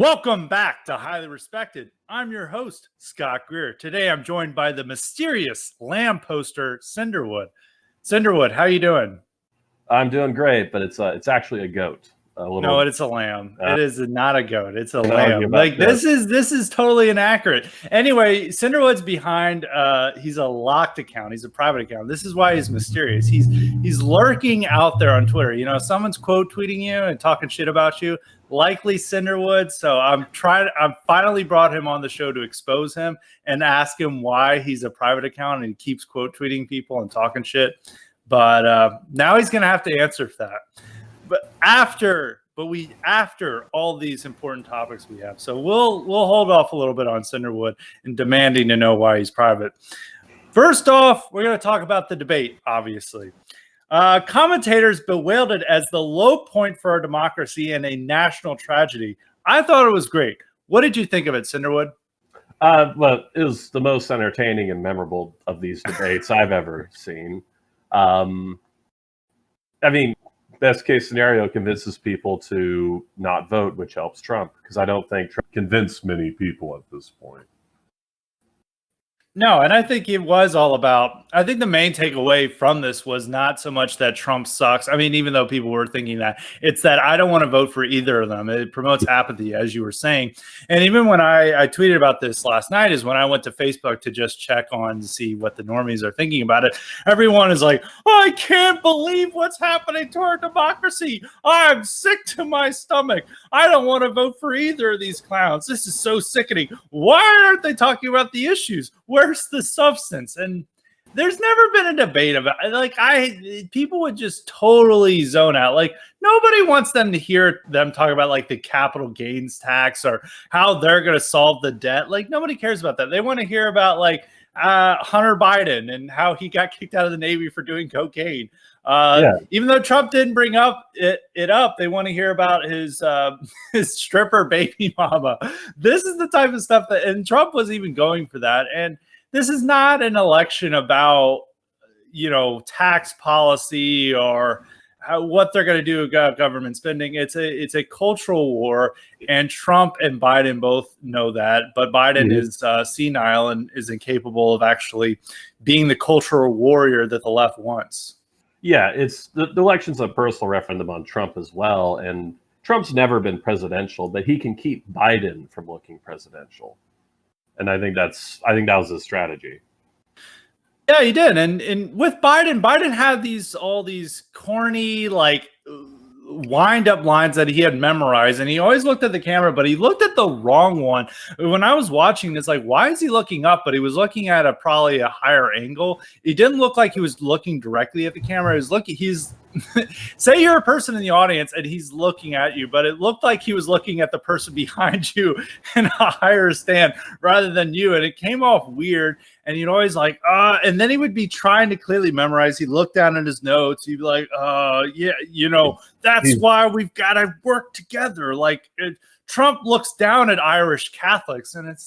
Welcome back to Highly Respected. I'm your host, Scott Greer. Today I'm joined by the mysterious lamb poster, Cinderwoood. Cinderwoood, how you doing? I'm doing great, but it's actually a goat. No, it's a lamb. It is not a goat. It's a lamb. Like this is totally inaccurate. Anyway, Cinderwood's behind. He's a locked account. He's a private account. This is why he's mysterious. He's lurking out there on Twitter. You know, someone's quote tweeting you and talking shit about you. Likely Cinderwood. So I've finally brought him on the show to expose him and ask him why he's a private account and he keeps quote tweeting people and talking shit. But now he's gonna have to answer for that. But after all these important topics we have, so we'll hold off a little bit on Cinderwood and demanding to know why he's private. First off, we're going to talk about the debate. Obviously, commentators bewailed it as the low point for our democracy and a national tragedy. I thought it was great. What did you think of it, Cinderwood? Well, it was the most entertaining and memorable of these debates I've ever seen. I mean, best case scenario convinces people to not vote, which helps Trump, because I don't think Trump convinced many people at this point. No, and I think it was all about, I think the main takeaway from this was not so much that Trump sucks. I mean, even though people were thinking that, it's that I don't want to vote for either of them. It promotes apathy, as you were saying. And even when I tweeted about this last night is when I went to Facebook to just check on to see what the normies are thinking about it. Everyone is like, I can't believe what's happening to our democracy. I'm sick to my stomach. I don't want to vote for either of these clowns. This is so sickening. Why aren't they talking about the issues? Where's the substance? And there's never been a debate about people would just totally zone out. Like nobody wants them to hear them talk about like the capital gains tax or how they're going to solve the debt. Like nobody cares about that. They want to hear about like Hunter Biden and how he got kicked out of the Navy for doing cocaine. Even though Trump didn't bring it up, they want to hear about his stripper baby mama. This is the type of stuff that, and Trump was even going for that. And this is not an election about, you know, tax policy or what they're going to do about government spending. It's a cultural war, and Trump and Biden both know that. But Biden is senile and is incapable of actually being the cultural warrior that the left wants. Yeah, it's the election's a personal referendum on Trump as well, and Trump's never been presidential, but he can keep Biden from looking presidential, and I think that was his strategy. Yeah, he did, and with Biden had all these corny like wind up lines that he had memorized, and he always looked at the camera, but he looked at the wrong one. When I was watching this, like, why is he looking up? But he was looking at probably a higher angle. It didn't look like he was looking directly at the camera. He's say you're a person in the audience and he's looking at you, but it looked like he was looking at the person behind you in a higher stand rather than you, and it came off weird. And you'd always like, and then he would be trying to clearly memorize. He'd look down at his notes. He'd be like, yeah, you know, that's why we've got to work together. Like Trump looks down at Irish Catholics, and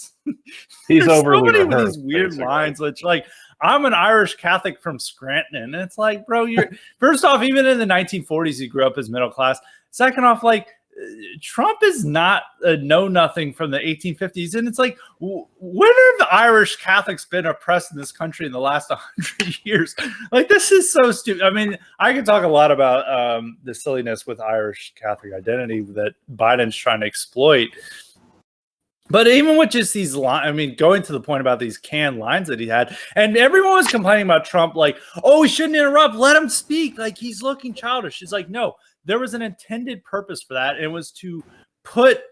he's overly somebody with these weird lines, which like, I'm an Irish Catholic from Scranton. And it's like, bro, you're first off, even in the 1940s, he grew up as middle class. Second off, like, Trump is not a know-nothing from the 1850s. And it's like, when have the Irish Catholics been oppressed in this country in the last 100 years? Like, this is so stupid. I mean, I could talk a lot about the silliness with Irish Catholic identity that Biden's trying to exploit. But even with just these lines, I mean, going to the point about these canned lines that he had, and everyone was complaining about Trump, like, oh, we shouldn't interrupt, let him speak, like he's looking childish. It's like, no, there was an intended purpose for that. And it was to put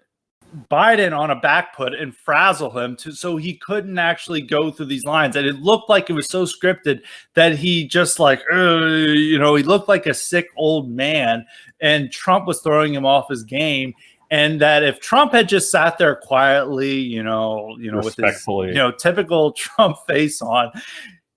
Biden on a back foot and frazzle him so he couldn't actually go through these lines. And it looked like it was so scripted that he just like, you know, he looked like a sick old man, and Trump was throwing him off his game. And that if Trump had just sat there quietly, you know, with his, typical Trump face on,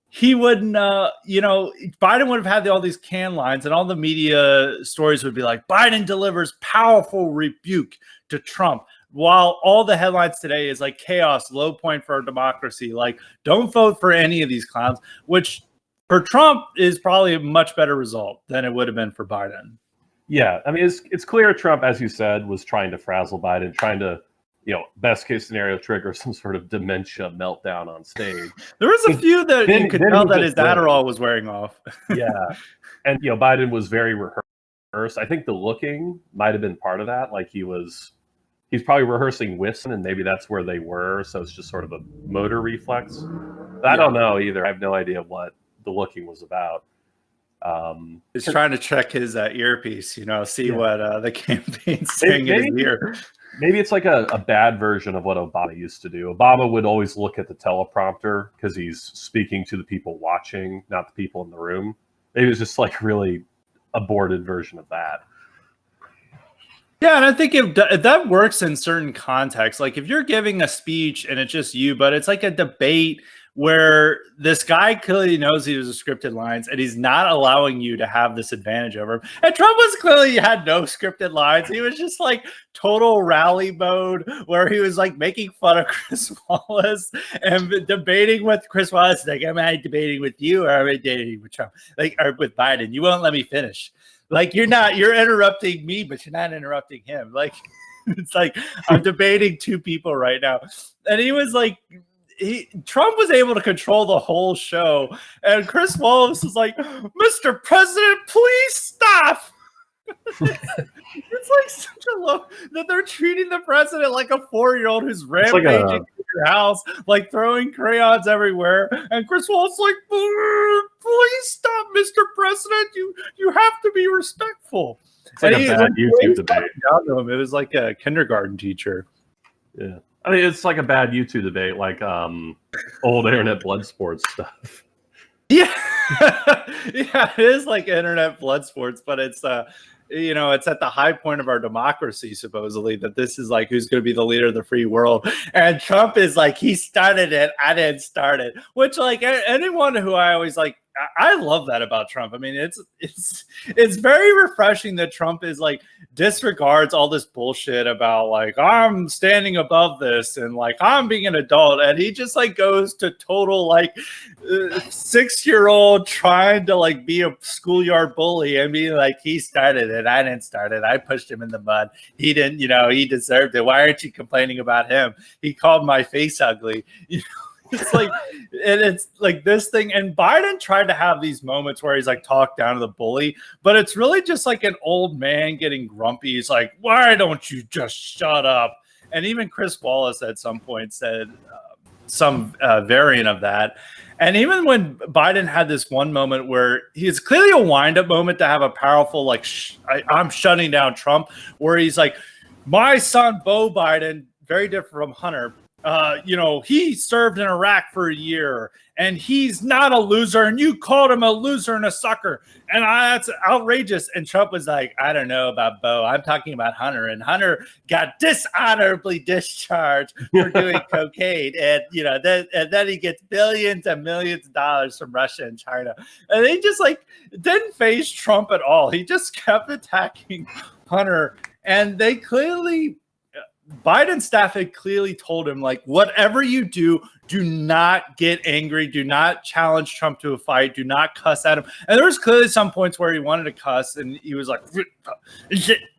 he wouldn't, Biden would have had all these canned lines, and all the media stories would be like, Biden delivers powerful rebuke to Trump, while all the headlines today is like chaos, low point for our democracy. Like, don't vote for any of these clowns, which for Trump is probably a much better result than it would have been for Biden. Yeah, I mean, it's clear Trump, as you said, was trying to frazzle Biden, trying to best case scenario trigger some sort of dementia meltdown on stage. There was a few that you could tell that his Adderall was wearing off. Yeah. And, Biden was very rehearsed. I think the looking might have been part of that. Like he's probably rehearsing with them, and maybe that's where they were. So it's just sort of a motor reflex. But I don't know either. I have no idea what the looking was about. He's trying to check his earpiece, see what the campaign's saying in his ear. Maybe it's like a bad version of what Obama used to do. Obama would always look at the teleprompter because he's speaking to the people watching, not the people in the room. Maybe it's just like really aborted version of that. Yeah, and I think if that works in certain contexts, like if you're giving a speech and it's just you, but it's like a debate where this guy clearly knows he was scripted lines and he's not allowing you to have this advantage over him. And Trump was clearly had no scripted lines. He was just like total rally mode where he was like making fun of Chris Wallace and debating with Chris Wallace. Like, am I debating with you or am I debating with Trump? Like, or with Biden? You won't let me finish. Like, you're interrupting me, but you're not interrupting him. Like, it's like I'm debating two people right now. And he was like, Trump was able to control the whole show, and Chris Wallace was like, "Mr. President, please stop." It's like such a low that they're treating the president like a 4-year-old who's rampaging through your house, like throwing crayons everywhere. And Chris Wallace like, "Please stop, Mr. President. You have to be respectful." It's like a bad YouTube debate. It was like a kindergarten teacher. Yeah. I mean, it's like a bad YouTube debate, like old internet blood sports stuff. Yeah, yeah, it is like internet blood sports, but it's it's at the high point of our democracy, supposedly, that this is like who's going to be the leader of the free world. And Trump is like, he started it, I didn't start it. Which, like, anyone who I always like, I love that about Trump. I mean, it's very refreshing that Trump is like disregards all this bullshit about like I'm standing above this and like I'm being an adult, and he just like goes to total like 6-year-old trying to like be a schoolyard bully and be like, he started it, I didn't start it, I pushed him in the mud, he didn't, he deserved it, why aren't you complaining about him, he called my face ugly. It's like, and it's like this thing. And Biden tried to have these moments where he's like talked down to the bully, but it's really just like an old man getting grumpy. He's like, why don't you just shut up? And even Chris Wallace at some point said some variant of that. And even when Biden had this one moment where he's clearly a wind-up moment to have a powerful, like, I'm shutting down Trump, where he's like, my son, Beau Biden, very different from Hunter, he served in Iraq for a year and he's not a loser, and you called him a loser and a sucker, and that's outrageous. And Trump was like, I don't know about Beau, I'm talking about Hunter, and Hunter got dishonorably discharged for doing cocaine, and then he gets billions and millions of dollars from Russia and China. And they just like didn't face Trump at all. He just kept attacking Hunter, and they clearly, Biden's staff had clearly told him, like, whatever you do, do not get angry. Do not challenge Trump to a fight. Do not cuss at him. And there was clearly some points where he wanted to cuss and he was like,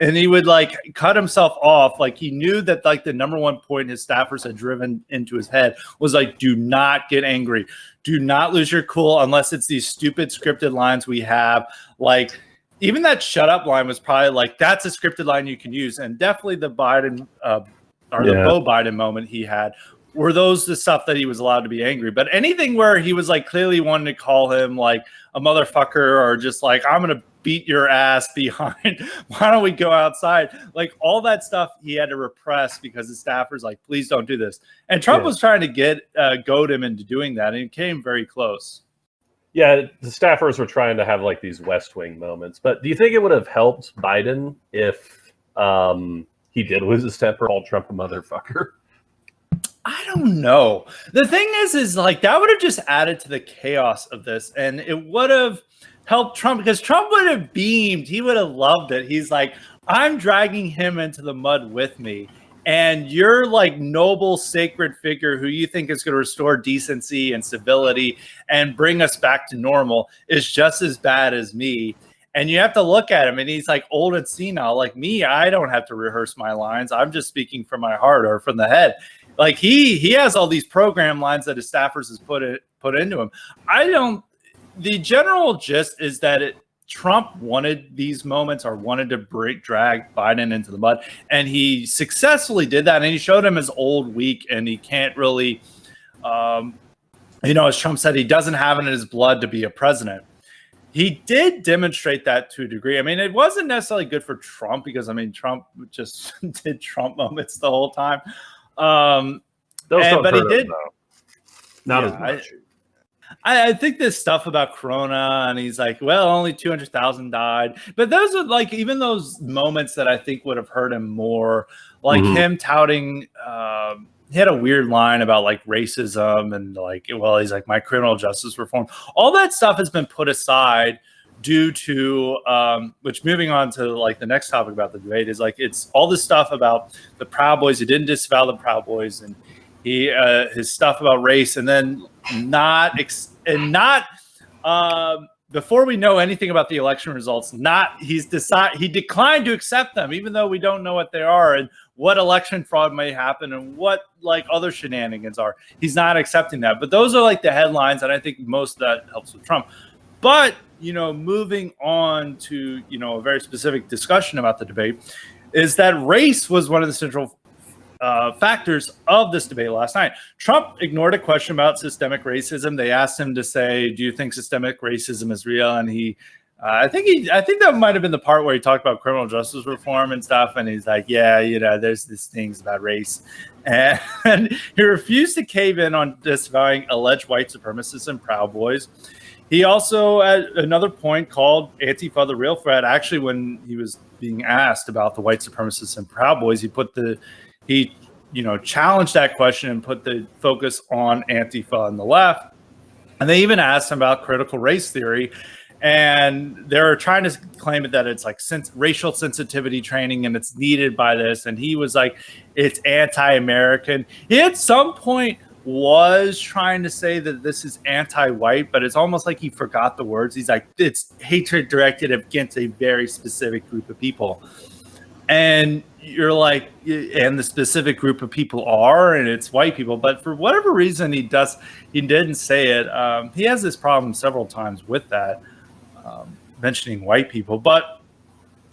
and he would like cut himself off. Like he knew that like the number one point his staffers had driven into his head was like, do not get angry. Do not lose your cool unless it's these stupid scripted lines we have. Like, even that shut up line was probably like, that's a scripted line you can use. And definitely the Biden the Beau Biden moment he had were those the stuff that he was allowed to be angry. But anything where he was like clearly wanting to call him like a motherfucker or just like, I'm going to beat your ass behind, why don't we go outside? Like all that stuff he had to repress because his staffers like, please don't do this. And Trump was trying to goad him into doing that. And it came very close. Yeah, the staffers were trying to have like these West Wing moments. But do you think it would have helped Biden if he did lose his temper, called Trump a motherfucker? I don't know. The thing is like that would have just added to the chaos of this, and it would have helped Trump because Trump would have beamed. He would have loved it. He's like, I'm dragging him into the mud with me. And your like noble, sacred figure who you think is going to restore decency and civility and bring us back to normal is just as bad as me. And you have to look at him, and he's like old and senile. Like me, I don't have to rehearse my lines. I'm just speaking from my heart or from the head. Like he has all these program lines that his staffers has put into him. The general gist is that Trump wanted these moments or wanted to drag Biden into the mud, and he successfully did that. And he showed him his old, weak, and he can't really, as Trump said, he doesn't have it in his blood to be a president. He did demonstrate that to a degree. I mean, it wasn't necessarily good for Trump because, I mean, Trump just did Trump moments the whole time. But he did. Not as much. I think this stuff about Corona, and he's like, well, only 200,000 died. But those are like, even those moments that I think would have hurt him more, like him touting, he had a weird line about like racism and like, well, he's like, my criminal justice reform. All that stuff has been put aside due to, which moving on to like the next topic about the debate is like, it's all this stuff about the Proud Boys. He didn't disavow the Proud Boys, and his stuff about race, and then before we know anything about the election results, he declined to accept them, even though we don't know what they are and what election fraud may happen and what like other shenanigans are. He's not accepting that. But those are like the headlines, and I think most of that helps with Trump. But moving on to a very specific discussion about the debate is that race was one of the central factors of this debate last night. Trump ignored a question about systemic racism. They asked him to say, "Do you think systemic racism is real?" And I think that might have been the part where he talked about criminal justice reform and stuff. And he's like, "Yeah, there's these things about race," and he refused to cave in on disavowing alleged white supremacists and Proud Boys. He also, at another point, called Antifa the real threat. Actually, when he was being asked about the white supremacists and Proud Boys, he challenged that question and put the focus on Antifa on the left. And they even asked him about critical race theory. And they're trying to claim that it's like racial sensitivity training and it's needed by this. And he was like, it's anti-American. He at some point was trying to say that this is anti-white, but it's almost like he forgot the words. He's like, it's hatred directed against a very specific group of people. And you're like, and the specific group of people and it's white people. But for whatever reason, he didn't say it. He has this problem several times with that, mentioning white people. But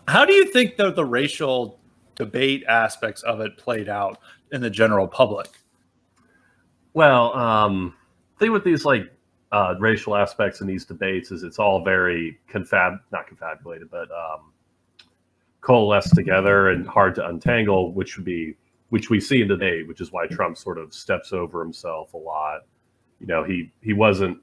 how do you think the racial debate aspects of it played out in the general public? Well, the thing with these like racial aspects in these debates is it's all very not confabulated, but coalesced together and hard to untangle, which we see in today, which is why Trump sort of steps over himself a lot. He wasn't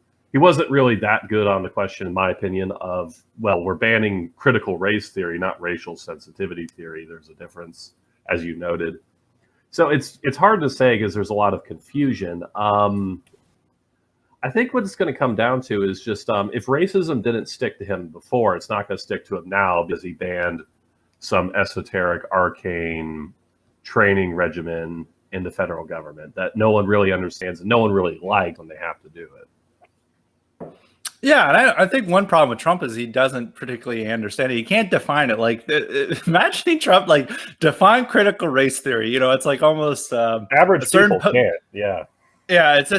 really that good on the question, in my opinion, of, well, we're banning critical race theory, not racial sensitivity theory. There's a difference, as you noted. So it's hard to say because there's a lot of confusion. I think what it's going to come down to is just if racism didn't stick to him before, it's not going to stick to him now because he banned some esoteric, arcane training regimen in the federal government that no one really understands and no one really likes when they have to do it. Yeah, and I think one problem with Trump is he doesn't particularly understand it. He can't define it. Like, imagining Trump like define critical race theory. It's like almost average people can't. Yeah. Yeah, it's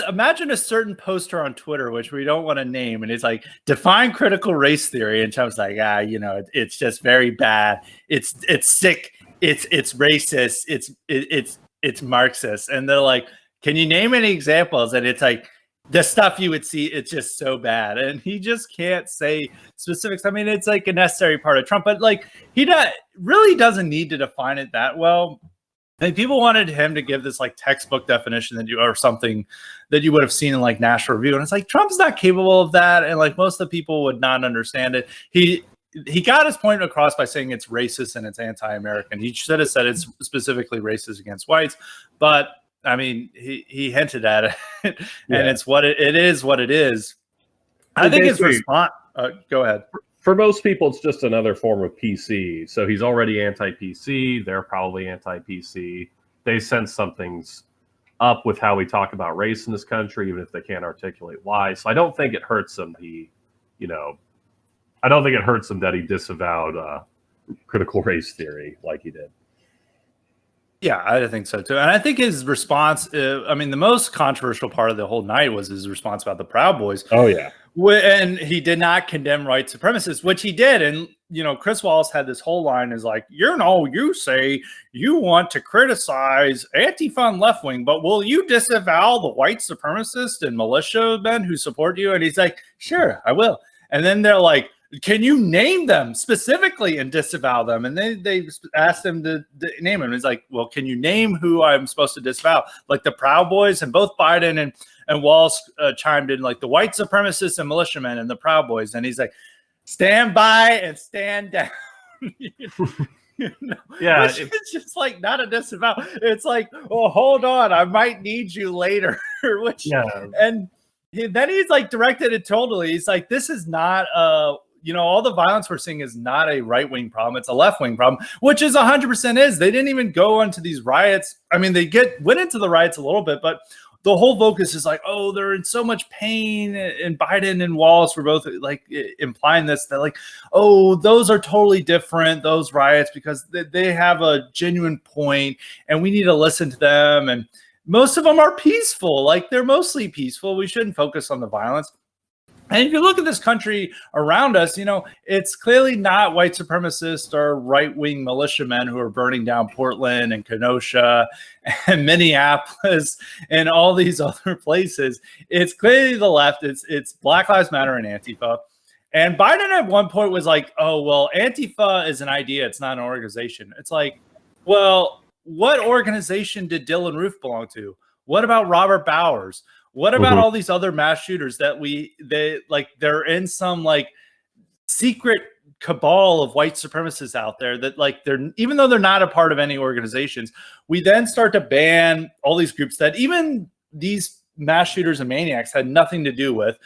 imagine a certain poster on Twitter, which we don't want to name, and it's like, define critical race theory, and Trump's like, it's just very bad. It's sick. It's racist. It's Marxist. And they're like, can you name any examples? And it's like, the stuff you would see, it's just so bad. And he just can't say specifics. I mean, it's like a necessary part of Trump, but like he really doesn't need to define it that well. And people wanted him to give this like textbook definition or something that you would have seen in like National Review. And it's like, Trump's not capable of that. And like most of the people would not understand it. He got his point across by saying it's racist and it's anti-American. He should have said it's specifically racist against whites, but I mean, he hinted at it, and it's what it is. What it is. I think his response. Go ahead. For most people, it's just another form of PC. So he's already anti-PC. They're probably anti-PC. They sense something's up with how we talk about race in this country, even if they can't articulate why. So I don't think it hurts him. I I don't think it hurts him that he disavowed critical race theory like he did. Yeah, I think so too. And I think his response, I mean, the most controversial part of the whole night was his response about the Proud Boys. Oh, yeah. And he did not condemn white supremacists, which he did. And, Chris Wallace had this whole line is like, you say you want to criticize Antifa and left wing, but will you disavow the white supremacists and militia men who support you? And he's like, sure, I will. And then they're like, can you name them specifically and disavow them? And they asked him to name them. He's like, well, can you name who I'm supposed to disavow? Like the Proud Boys. And both Biden and Wallace chimed in, like the white supremacists and militiamen and the Proud Boys. And he's like, stand by and stand down. Yeah, it's just like not a disavow. It's like, oh, hold on, I might need you later. And then he's like directed it totally. He's like, this is not all the violence we're seeing is not a right-wing problem. It's a left-wing problem, which is 100% is. They didn't even go into these riots. I mean, they went into the riots a little bit, but the whole focus is like, oh, they're in so much pain. And Biden and Wallace were both like implying this, that like, oh, those are totally different, those riots, because they have a genuine point and we need to listen to them. And most of them are peaceful. Like they're mostly peaceful. We shouldn't focus on the violence. And if you look at this country around us, it's clearly not white supremacists or right-wing militiamen who are burning down Portland and Kenosha and Minneapolis and all these other places. It's clearly the left. It's Black Lives Matter and Antifa. And Biden at one point was like, oh, well, Antifa is an idea. It's not an organization. It's like, well, what organization did Dylan Roof belong to? What about Robert Bowers? What about all these other mass shooters that they're in some like secret cabal of white supremacists out there that like even though they're not a part of any organizations, we then start to ban all these groups that even these mass shooters and maniacs had nothing to do with.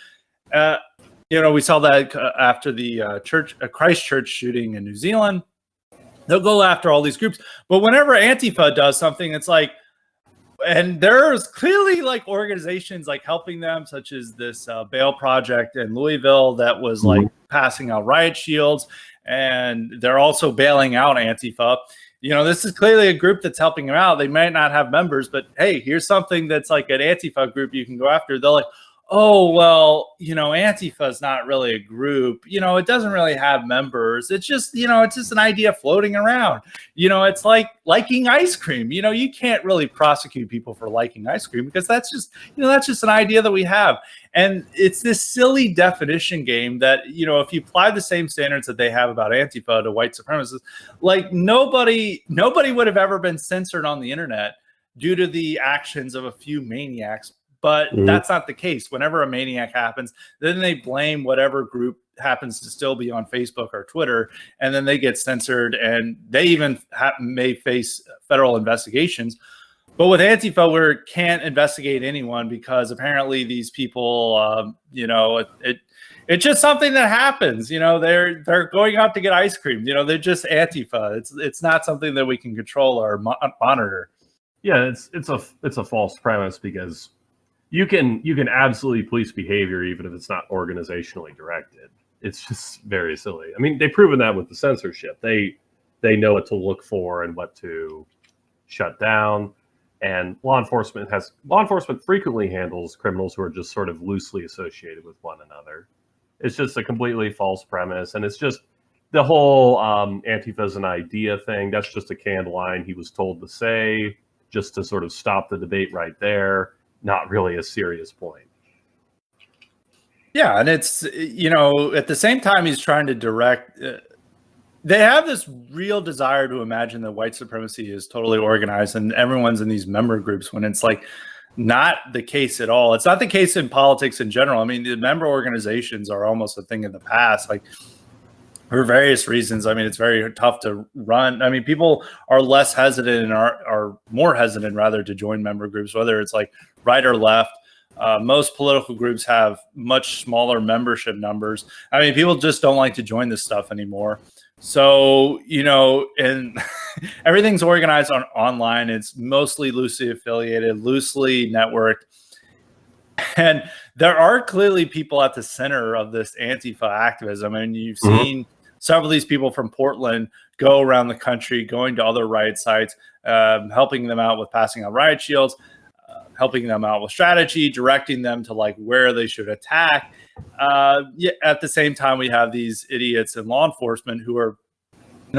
We saw that after the Christchurch shooting in New Zealand. They'll go after all these groups, but whenever Antifa does something, it's like, and there's clearly like organizations like helping them, such as this bail project in Louisville that was like passing out riot shields, and they're also bailing out Antifa. This is clearly a group that's helping them out. They might not have members, but hey, here's something that's like an Antifa group you can go after. They're like, oh, well, Antifa is not really a group. It doesn't really have members. It's just, it's just an idea floating around. It's like liking ice cream. You can't really prosecute people for liking ice cream because that's just an idea that we have. And it's this silly definition game that, if you apply the same standards that they have about Antifa to white supremacists, like nobody would have ever been censored on the internet due to the actions of a few maniacs. But that's not the case. Whenever a maniac happens, then they blame whatever group happens to still be on Facebook or Twitter, and then they get censored, and they even may face federal investigations. But with Antifa, we can't investigate anyone because apparently these people, it's just something that happens. They're going out to get ice cream. They're just Antifa. It's not something that we can control or monitor. Yeah, it's a false premise because you can absolutely police behavior even if it's not organizationally directed. It's just very silly. I mean, they've proven that with the censorship. They know what to look for and what to shut down. And law enforcement frequently handles criminals who are just sort of loosely associated with one another. It's just a completely false premise. And it's just the whole Antifa's an idea thing. That's just a canned line he was told to say just to sort of stop the debate right there. Not really a serious point. Yeah, and it's, at the same time he's trying to direct, they have this real desire to imagine that white supremacy is totally organized and everyone's in these member groups when it's like not the case at all. It's not the case in politics in general. I mean, the member organizations are almost a thing in the past. Like for various reasons. I mean, it's very tough to run. I mean, people are less hesitant and are more hesitant rather to join member groups, whether it's like right or left. Most political groups have much smaller membership numbers. I mean, people just don't like to join this stuff anymore. So, and everything's organized online. It's mostly loosely affiliated, loosely networked. And there are clearly people at the center of this Antifa activism. And you've seen several of these people from Portland go around the country, going to other riot sites, helping them out with passing out riot shields, helping them out with strategy, directing them to like where they should attack. At the same time, we have these idiots in law enforcement who are,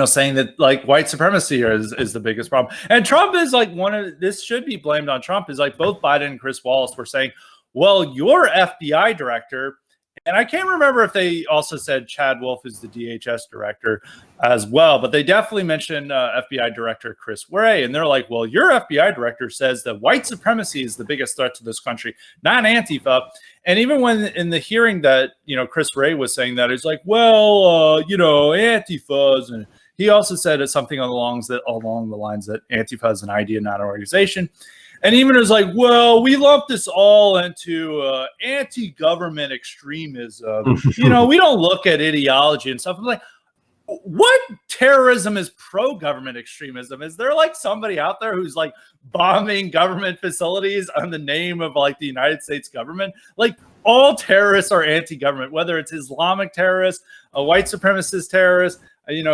saying that like white supremacy is the biggest problem. And Trump is like this should be blamed on Trump, is like both Biden and Chris Wallace were saying, well, your FBI director, and I can't remember if they also said Chad Wolf is the DHS director as well, but they definitely mentioned FBI director Chris Wray. And they're like, well, your FBI director says that white supremacy is the biggest threat to this country, not Antifa. And even when in the hearing that, Chris Wray was saying that, it's like, well, Antifa's, and he also said something along the lines that Antifa is an idea, not an organization. And even it was like, well, we lump this all into anti-government extremism. We don't look at ideology and stuff. I'm like, what terrorism is pro-government extremism? Is there like somebody out there who's like bombing government facilities on the name of like the United States government? Like all terrorists are anti-government, whether it's Islamic terrorists, a white supremacist terrorist,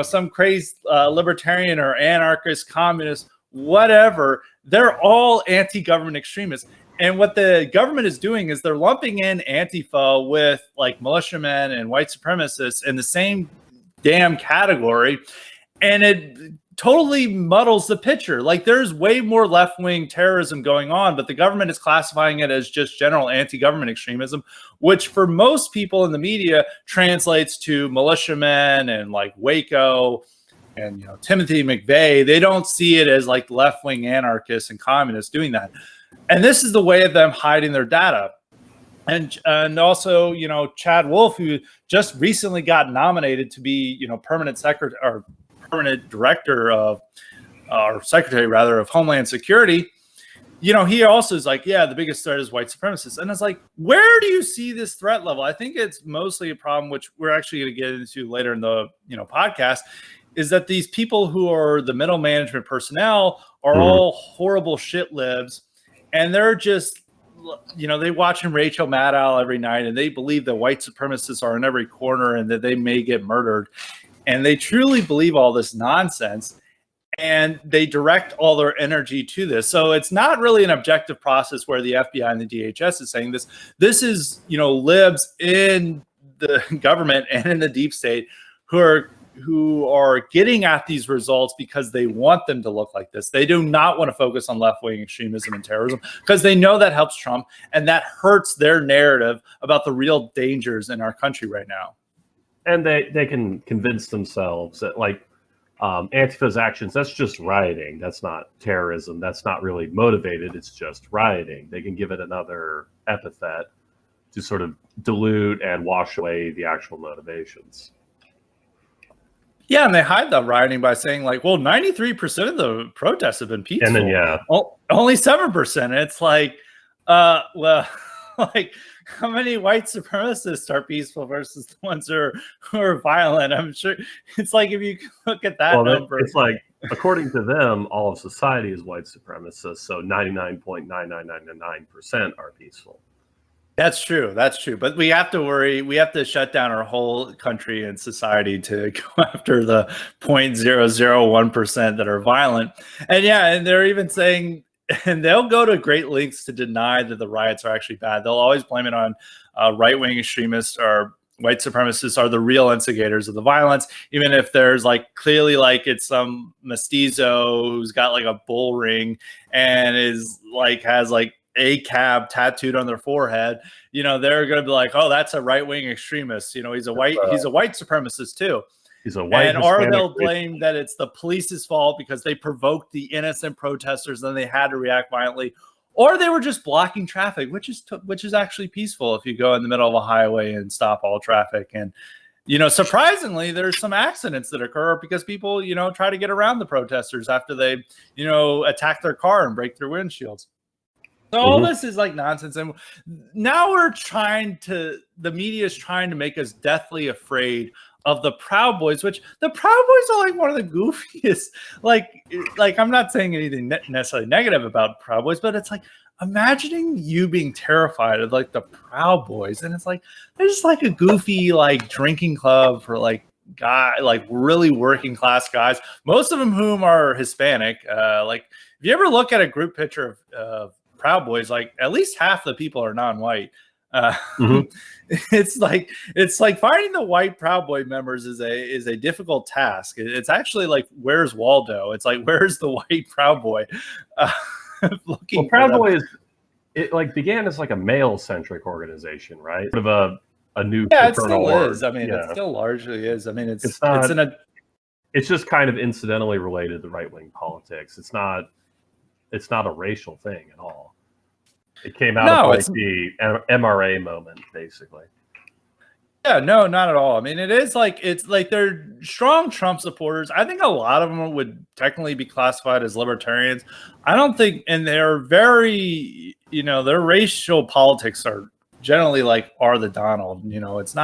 some crazed libertarian or anarchist, communist, whatever. They're all anti-government extremists. And what the government is doing is they're lumping in Antifa with like militiamen and white supremacists in the same damn category. And it totally muddles the picture. Like there's way more left-wing terrorism going on, but the government is classifying it as just general anti-government extremism, which for most people in the media translates to militiamen and like Waco and Timothy McVeigh. They don't see it as like left-wing anarchists and communists doing that. And this is the way of them hiding their data. And also, Chad Wolf, who just recently got nominated to be, permanent director of, or secretary rather, of Homeland Security, he also is like, yeah, the biggest threat is white supremacists. And it's like, where do you see this threat level? I think it's mostly a problem, which we're actually going to get into later in the, podcast, is that these people who are the middle management personnel are all horrible shit libs. And they're just, they watching Rachel Maddow every night, and they believe that white supremacists are in every corner and that they may get murdered. And they truly believe all this nonsense, and they direct all their energy to this. So it's not really an objective process where the FBI and the DHS is saying this. This is, libs in the government and in the deep state who are getting at these results because they want them to look like this. They do not want to focus on left-wing extremism and terrorism because they know that helps Trump, and that hurts their narrative about the real dangers in our country right now. And they can convince themselves that like Antifa's actions, that's just rioting. That's not terrorism. That's not really motivated. It's just rioting. They can give it another epithet to sort of dilute and wash away the actual motivations. Yeah, and they hide that rioting by saying like, well, 93% of the protests have been peaceful. And then, only 7%. It's like, well, like how many white supremacists are peaceful versus the ones who are violent? I'm sure it's like if you look at that number. It's like, according to them, all of society is white supremacist. So 99.9999% are peaceful. That's true. But we have to worry. We have to shut down our whole country and society to go after the 0.001% that are violent. And they're even saying, and they'll go to great lengths to deny that the riots are actually bad. They'll always blame it on right-wing extremists or white supremacists are the real instigators of the violence, even if there's like clearly like it's some mestizo who's got like a bull ring and is like has like a cab tattooed on their forehead. They're going to be like, oh, that's a right-wing extremist. He's a white supremacist too. He's a white. Or they'll blame that it's the police's fault because they provoked the innocent protesters and they had to react violently, or they were just blocking traffic, which is actually peaceful if you go in the middle of a highway and stop all traffic. And surprisingly, there's some accidents that occur because people try to get around the protesters after they attack their car and break their windshields. So all this is like nonsense. And now the media is trying to make us deathly afraid of the Proud Boys, which the Proud Boys are like one of the goofiest, like I'm not saying anything necessarily negative about Proud Boys, but it's like, imagining you being terrified of like the Proud Boys, and it's like they're just like a goofy like drinking club for like like really working class guys, most of them whom are Hispanic. Like if you ever look at a group picture of Proud Boys, like at least half the people are non-white. Mhm. It's like finding the white Proud Boy members is a difficult task. It's actually like where's Waldo? It's like where's the white Proud Boy? Well, Proud Boys, it like began as like a male-centric organization, right? Sort of a new it still is. I mean, it still largely is. I mean, it's just kind of incidentally related to right-wing politics. It's not a racial thing at all. It came out of like the MRA moment, basically. Yeah, no, not at all. I mean, it's like they're strong Trump supporters. I think a lot of them would technically be classified as libertarians. I don't think, and they're very, their racial politics are generally like are the Donald. It's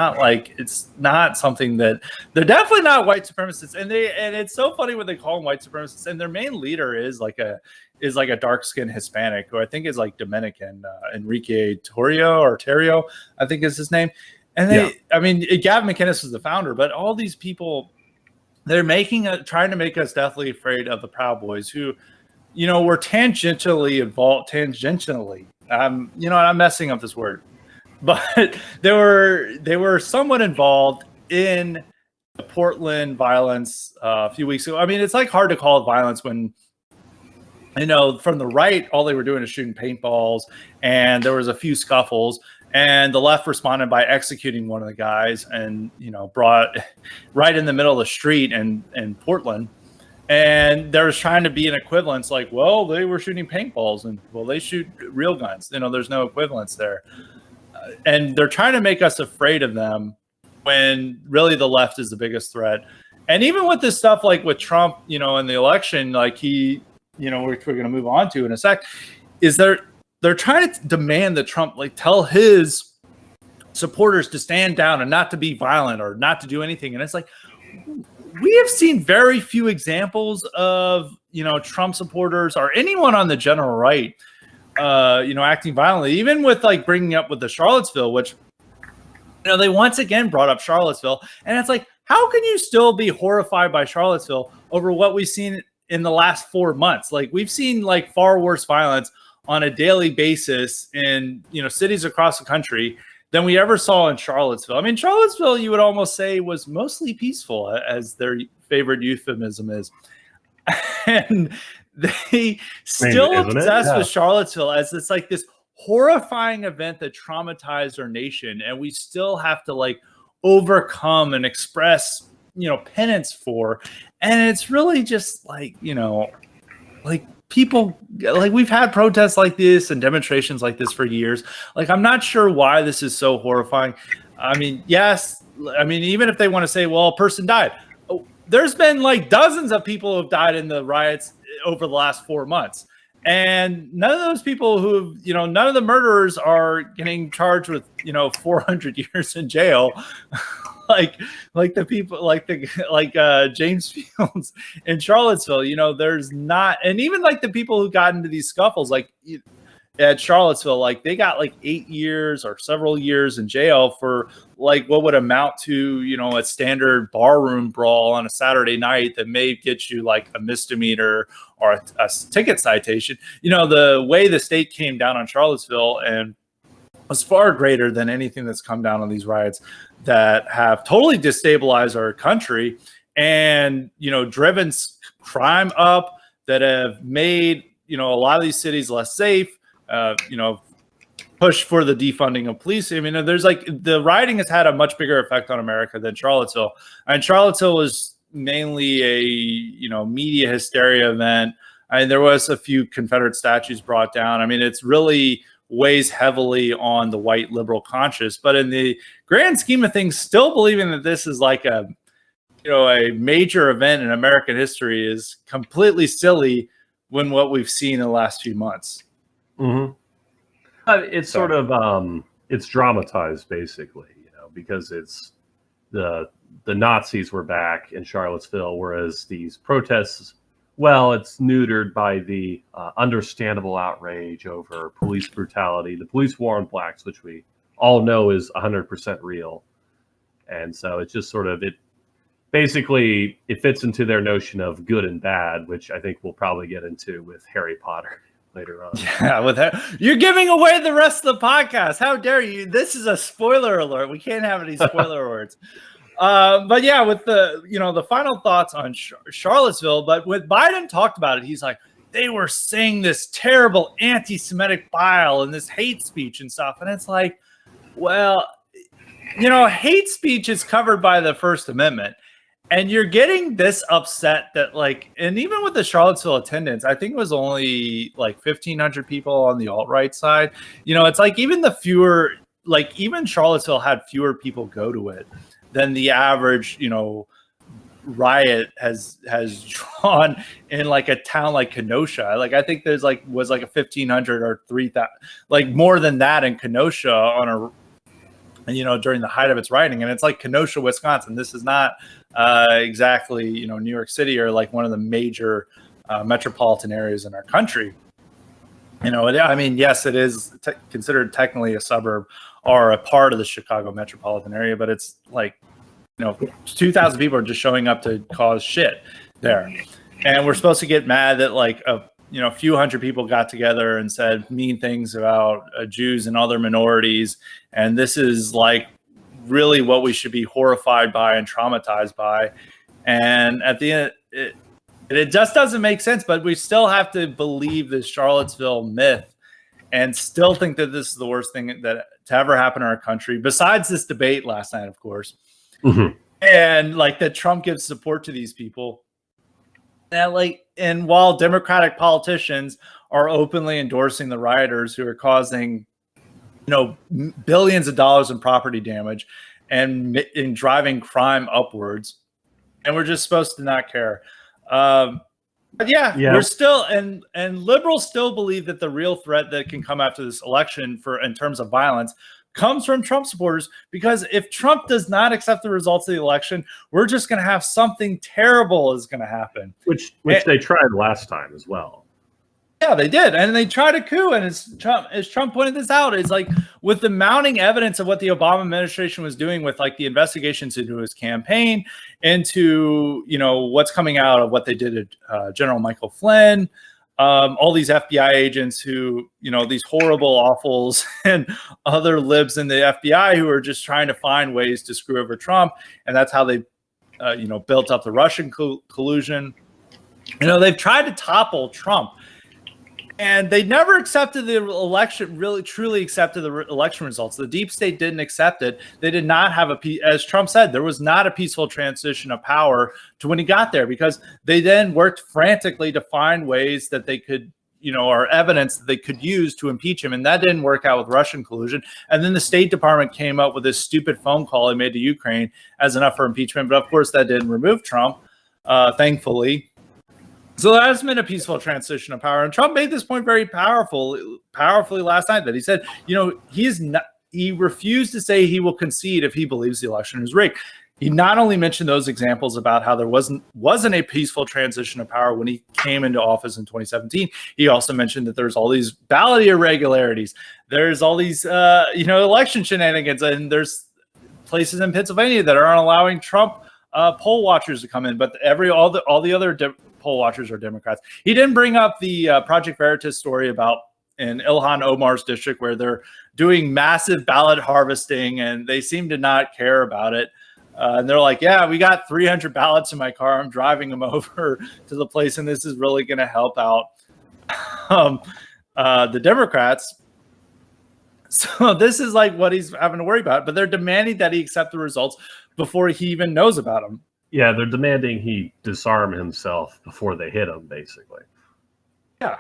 not something that they're definitely not white supremacists. And it's so funny when they call them white supremacists. And their main leader is like a dark-skinned Hispanic who I think is like Dominican, Enrique Tarrio, I think is his name. And I mean, Gavin McInnes was the founder, but all these people, they're trying to make us deathly afraid of the Proud Boys, who, were tangentially involved. I'm messing up this word, but they were somewhat involved in the Portland violence a few weeks ago. I mean, it's like hard to call it violence when, from the right, all they were doing is shooting paintballs, and there was a few scuffles. And the left responded by executing one of the guys and, brought right in the middle of the street in Portland. And there was trying to be an equivalence like, well, they were shooting paintballs and, well, they shoot real guns. There's no equivalence there. And they're trying to make us afraid of them when really the left is the biggest threat. And even with this stuff like with Trump, in the election, like we're going to move on to in a sec, is they're trying to demand that Trump like tell his supporters to stand down and not to be violent or not to do anything. And it's like, we have seen very few examples of, Trump supporters or anyone on the general right, acting violently, even with like bringing up with the Charlottesville, which, they once again brought up Charlottesville. And it's like, how can you still be horrified by Charlottesville over what we've seen in the last 4 months? Like we've seen like far worse violence on a daily basis in, cities across the country than we ever saw in Charlottesville. I mean, Charlottesville, you would almost say, was mostly peaceful, as their favorite euphemism is. And they still obsessed with Charlottesville as it's like this horrifying event that traumatized our nation. And we still have to like overcome and express, penance for. And it's really just like, like people, like we've had protests like this and demonstrations like this for years. Like, I'm not sure why this is so horrifying. I mean, yes. I mean, even if they want to say, well, a person died, there's been like dozens of people who have died in the riots over the last 4 months. And none of those people none of the murderers are getting charged with, 400 years in jail. like the people like James Fields in Charlottesville, there's not, and even like the people who got into these scuffles, like at Charlottesville, like they got like 8 years or several years in jail for like what would amount to, a standard barroom brawl on a Saturday night that may get you like a misdemeanor or a ticket citation. The way the state came down on Charlottesville and was far greater than anything that's come down on these riots that have totally destabilized our country and, driven crime up, that have made, a lot of these cities less safe, push for the defunding of police. I mean, there's like the rioting has had a much bigger effect on America than Charlottesville. And Charlottesville was mainly a, media hysteria event. I mean, there was a few Confederate statues brought down. I mean, it's really weighs heavily on the white liberal conscience, but in the grand scheme of things, still believing that this is like a major event in American history is completely silly when what we've seen in the last few months. Mm-hmm. It's sort of it's dramatized basically, because it's the Nazis were back in Charlottesville, whereas these protests Well, it's neutered by the understandable outrage over police brutality, the police war on blacks, which we all know is 100% real. And so it's just sort of, it fits into their notion of good and bad, which I think we'll probably get into with Harry Potter later on. Yeah, with that, you're giving away the rest of the podcast. How dare you? This is a spoiler alert. We can't have any spoiler alerts. But yeah, with the final thoughts on Charlottesville, but with Biden talked about it, he's like, they were saying this terrible anti-Semitic bile and this hate speech and stuff. And it's like, well, hate speech is covered by the First Amendment. And you're getting this upset that and even with the Charlottesville attendance, I think it was only 1,500 people on the alt-right side. It's like even even Charlottesville had fewer people go to it than the average, riot has drawn in a town like Kenosha. I think there's was a 1,500 or 3,000, more than that in Kenosha on during the height of its rioting. And it's Kenosha, Wisconsin. This is not exactly, New York City or one of the major metropolitan areas in our country. Yes, it is considered technically a suburb or a part of the Chicago metropolitan area, but it's 2,000 people are just showing up to cause shit there. And we're supposed to get mad that a few hundred people got together and said mean things about Jews and other minorities. And this is really what we should be horrified by and traumatized by. And at the end, it just doesn't make sense, but we still have to believe this Charlottesville myth and still think that this is the worst thing that to ever happen in our country, besides this debate last night, of course. Mm-hmm. And that Trump gives support to these people. And while Democratic politicians are openly endorsing the rioters who are causing, billions of dollars in property damage and in driving crime upwards, and we're just supposed to not care. But yeah, we're still and liberals still believe that the real threat that can come after this election in terms of violence comes from Trump supporters, because if Trump does not accept the results of the election, we're just going to have something terrible is going to happen. Which they tried last time as well. Yeah, they did. And they tried a coup. And as Trump pointed this out, it's with the mounting evidence of what the Obama administration was doing with the investigations into his campaign, into, what's coming out of what they did to General Michael Flynn, all these FBI agents who, these horrible awfuls and other libs in the FBI who are just trying to find ways to screw over Trump. And that's how they, built up the Russian collusion. They've tried to topple Trump. And they never accepted the election, really truly accepted the election results. The deep state didn't accept it. They did not have as Trump said, there was not a peaceful transition of power to when he got there, because they then worked frantically to find ways that they could, or evidence that they could use to impeach him. And that didn't work out with Russian collusion. And then the State Department came up with this stupid phone call he made to Ukraine as enough for impeachment. But of course, that didn't remove Trump, thankfully. So that has been a peaceful transition of power. And Trump made this point very powerfully last night, that he said, he refused to say he will concede if he believes the election is rigged. He not only mentioned those examples about how there wasn't a peaceful transition of power when he came into office in 2017. He also mentioned that there's all these ballot irregularities. There's all these, election shenanigans. And there's places in Pennsylvania that aren't allowing Trump poll watchers to come in. But all the other poll watchers are Democrats. He didn't bring up the Project Veritas story about in Ilhan Omar's district, where they're doing massive ballot harvesting and they seem to not care about it. And they're like, yeah, we got 300 ballots in my car. I'm driving them over to the place, and this is really going to help out the Democrats. So this is what he's having to worry about. But they're demanding that he accept the results before he even knows about them. Yeah, they're demanding he disarm himself before they hit him, basically. Yeah.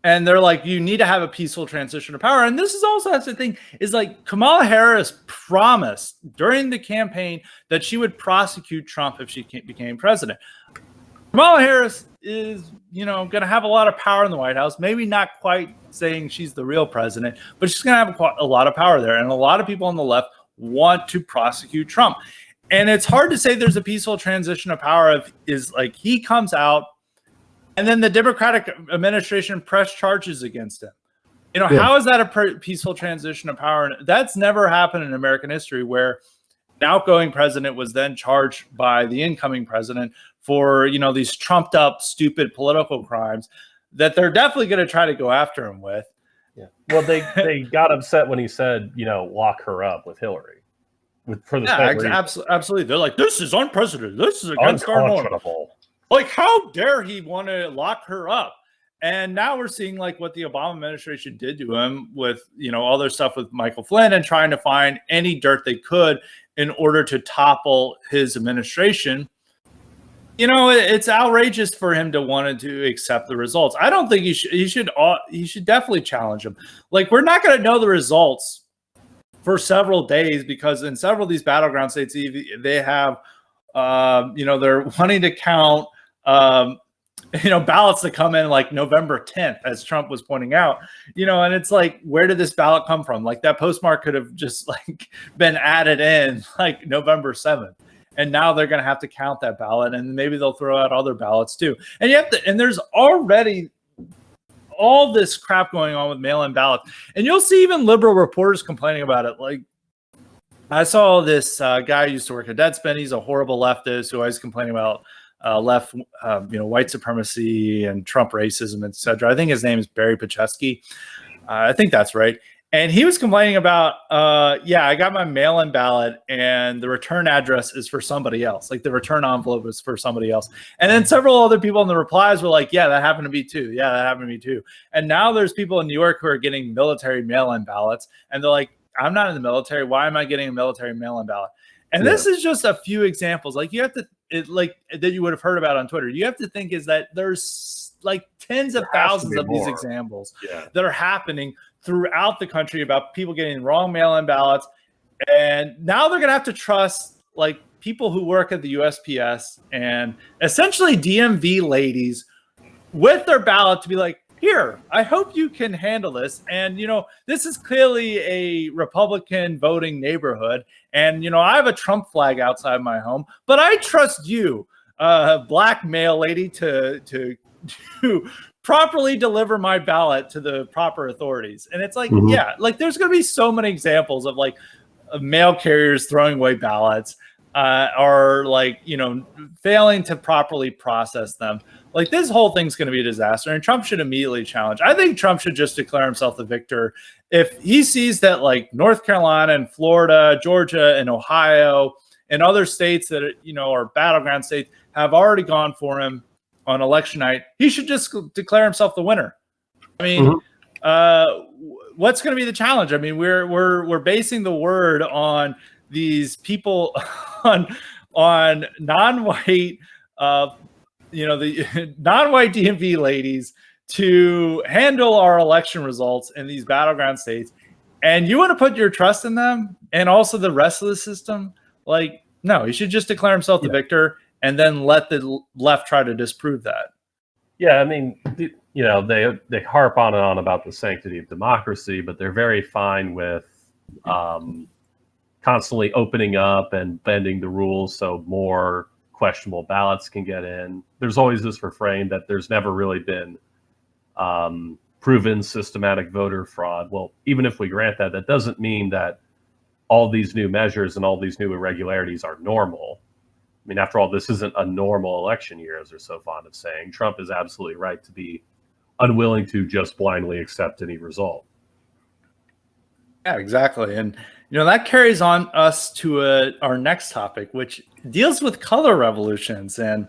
And they're like, you need to have a peaceful transition of power. And this is also that's the thing, is Kamala Harris promised during the campaign that she would prosecute Trump if she became president. Kamala Harris is, going to have a lot of power in the White House. Maybe not quite saying she's the real president, but she's going to have a lot of power there. And a lot of people on the left want to prosecute Trump. And it's hard to say there's a peaceful transition of power if he comes out And then the Democratic administration pressed charges against him. How is that a peaceful transition of power? That's never happened in American history, where an outgoing president was then charged by the incoming president for, these trumped up, stupid political crimes that they're definitely going to try to go after him with. Yeah. Well, they got upset when he said, lock her up with Hillary. Absolutely. They're like, this is unprecedented. This is against our norm. Like, how dare he want to lock her up? And now we're seeing like what the Obama administration did to him with, all their stuff with Michael Flynn and trying to find any dirt they could in order to topple his administration. It's outrageous for him to want to accept the results. I don't think he should definitely challenge them. Like, we're not going to know the results for several days because in several of these battleground states, they have, they're wanting to count, ballots that come in like November 10th, as Trump was pointing out, and it's like, where did this ballot come from? Like, that postmark could have just like been added in like November 7th. And now they're going to have to count that ballot, and maybe they'll throw out other ballots too. And there's already all this crap going on with mail-in ballots. And you'll see even liberal reporters complaining about it. Like, I saw this guy who used to work at Deadspin. He's a horrible leftist who always complaining about white supremacy and Trump racism, etc. I think his name is Barry Pacheski. I think that's right. And he was complaining about, I got my mail-in ballot and the return address is for somebody else. Like, the return envelope is for somebody else. And then several other people in the replies were like, yeah, that happened to me too. Yeah, that happened to me too. And now there's people in New York who are getting military mail-in ballots. And they're like, I'm not in the military. Why am I getting a military mail-in ballot? And this is just a few examples. Like, you have to, that you would have heard about on Twitter. You have to think is that there's like tens of thousands of these examples that are happening throughout the country about people getting wrong mail-in ballots. And now they're going to have to trust like people who work at the USPS and essentially DMV ladies with their ballot to be like, here, I hope you can handle this. And, this is clearly a Republican voting neighborhood. And, I have a Trump flag outside my home, but I trust you, black male lady, to properly deliver my ballot to the proper authorities. And it's like, there's going to be so many examples of like mail carriers throwing away ballots or like, failing to properly process them. Like, this whole thing's going to be a disaster, and Trump should immediately challenge. I think Trump should just declare himself the victor. If he sees that like North Carolina and Florida, Georgia and Ohio and other states that, are battleground states have already gone for him on election night, he should just declare himself the winner. I mean, what's going to be the challenge? I mean, we're basing the word on these people on non-white, the non-white DMV ladies to handle our election results in these battleground states. And you want to put your trust in them and also the rest of the system? Like, no, he should just declare himself the victor and then let the left try to disprove that. Yeah, I mean, they harp on and on about the sanctity of democracy, but they're very fine with constantly opening up and bending the rules so more questionable ballots can get in. There's always this refrain that there's never really been proven systematic voter fraud. Well, even if we grant that, that doesn't mean that all these new measures and all these new irregularities are normal. I mean, after all, this isn't a normal election year, as they're so fond of saying. Trump is absolutely right to be unwilling to just blindly accept any result. Yeah, exactly. And, that carries on us to our next topic, which deals with color revolutions. And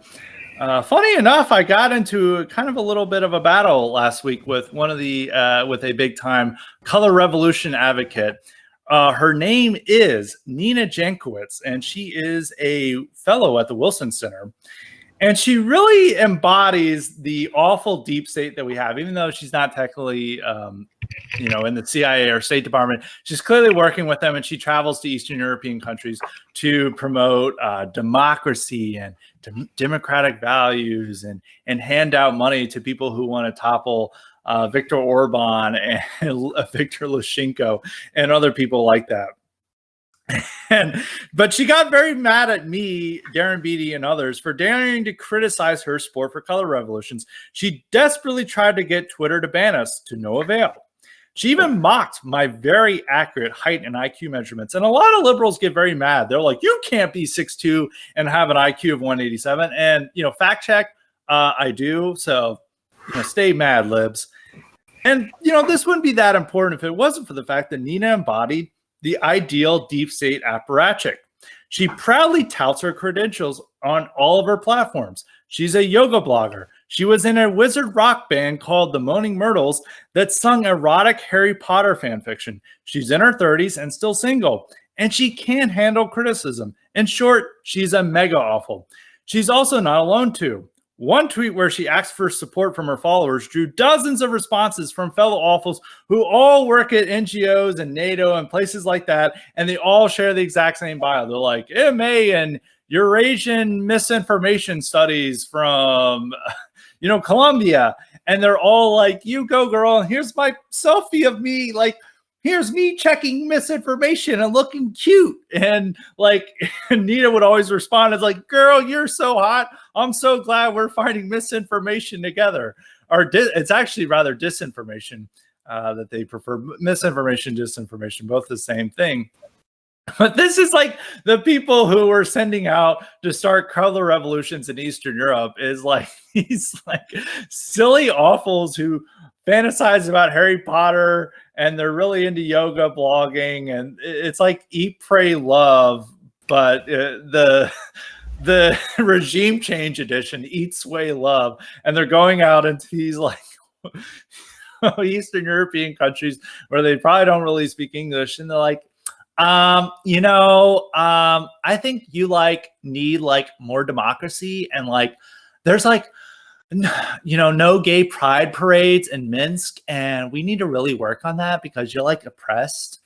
funny enough, I got into kind of a little bit of a battle last week with with a big time color revolution advocate. Her name is Nina Jankowicz, and she is a fellow at the Wilson Center. And she really embodies the awful deep state that we have, even though she's not technically, in the CIA or State Department. She's clearly working with them, and she travels to Eastern European countries to promote democracy and democratic values and hand out money to people who want to topple Viktor Orban and Viktor Lushenko and other people like that. But she got very mad at me, Darren Beatty, and others for daring to criticize her support for color revolutions. She desperately tried to get Twitter to ban us, to no avail. She even mocked my very accurate height and IQ measurements. And a lot of liberals get very mad. They're like, you can't be 6'2" and have an IQ of 187. And, fact check, I do. So, stay mad, libs. And, this wouldn't be that important if it wasn't for the fact that Nina embodied the ideal deep state apparatchik. She proudly touts her credentials on all of her platforms. She's a yoga blogger. She was in a wizard rock band called the Moaning Myrtles that sung erotic Harry Potter fan fiction. She's in her 30s and still single, and she can't handle criticism. In short, she's a mega awful. She's also not alone too. One tweet where she asked for support from her followers drew dozens of responses from fellow awfuls who all work at NGOs and NATO and places like that, and they all share the exact same bio. They're like, MA and Eurasian misinformation studies from, Colombia. And they're all like, you go, girl. And here's my selfie of me, like, here's me checking misinformation and looking cute. And Nina would always respond as like, girl, you're so hot. I'm so glad we're finding misinformation together. Or it's actually rather disinformation that they prefer. Misinformation, disinformation, both the same thing. But this is like the people who were sending out to start color revolutions in Eastern Europe is like these like silly awfuls who fantasize about Harry Potter and they're really into yoga blogging, and it's like Eat, Pray, Love, but the regime change edition, Eat, Sway, Love, and they're going out into these like Eastern European countries where they probably don't really speak English, and they're like, I think you need more democracy, and there's no gay pride parades in Minsk, and we need to really work on that because you're oppressed.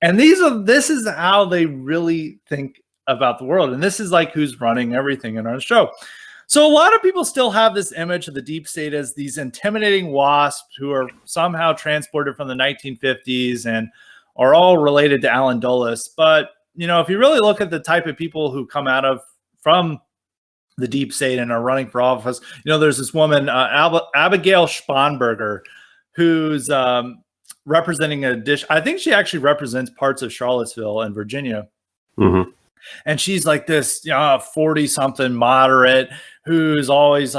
And this is how they really think about the world. And this is who's running everything in our show. So a lot of people still have this image of the deep state as these intimidating wasps who are somehow transported from the 1950s and are all related to Alan Dulles. But, if you really look at the type of people who come from the deep state and are running for office, there's this woman, Abigail Spanberger, who's representing I think she actually represents parts of Charlottesville and Virginia. Mm-hmm. And she's like this 40-something moderate who's always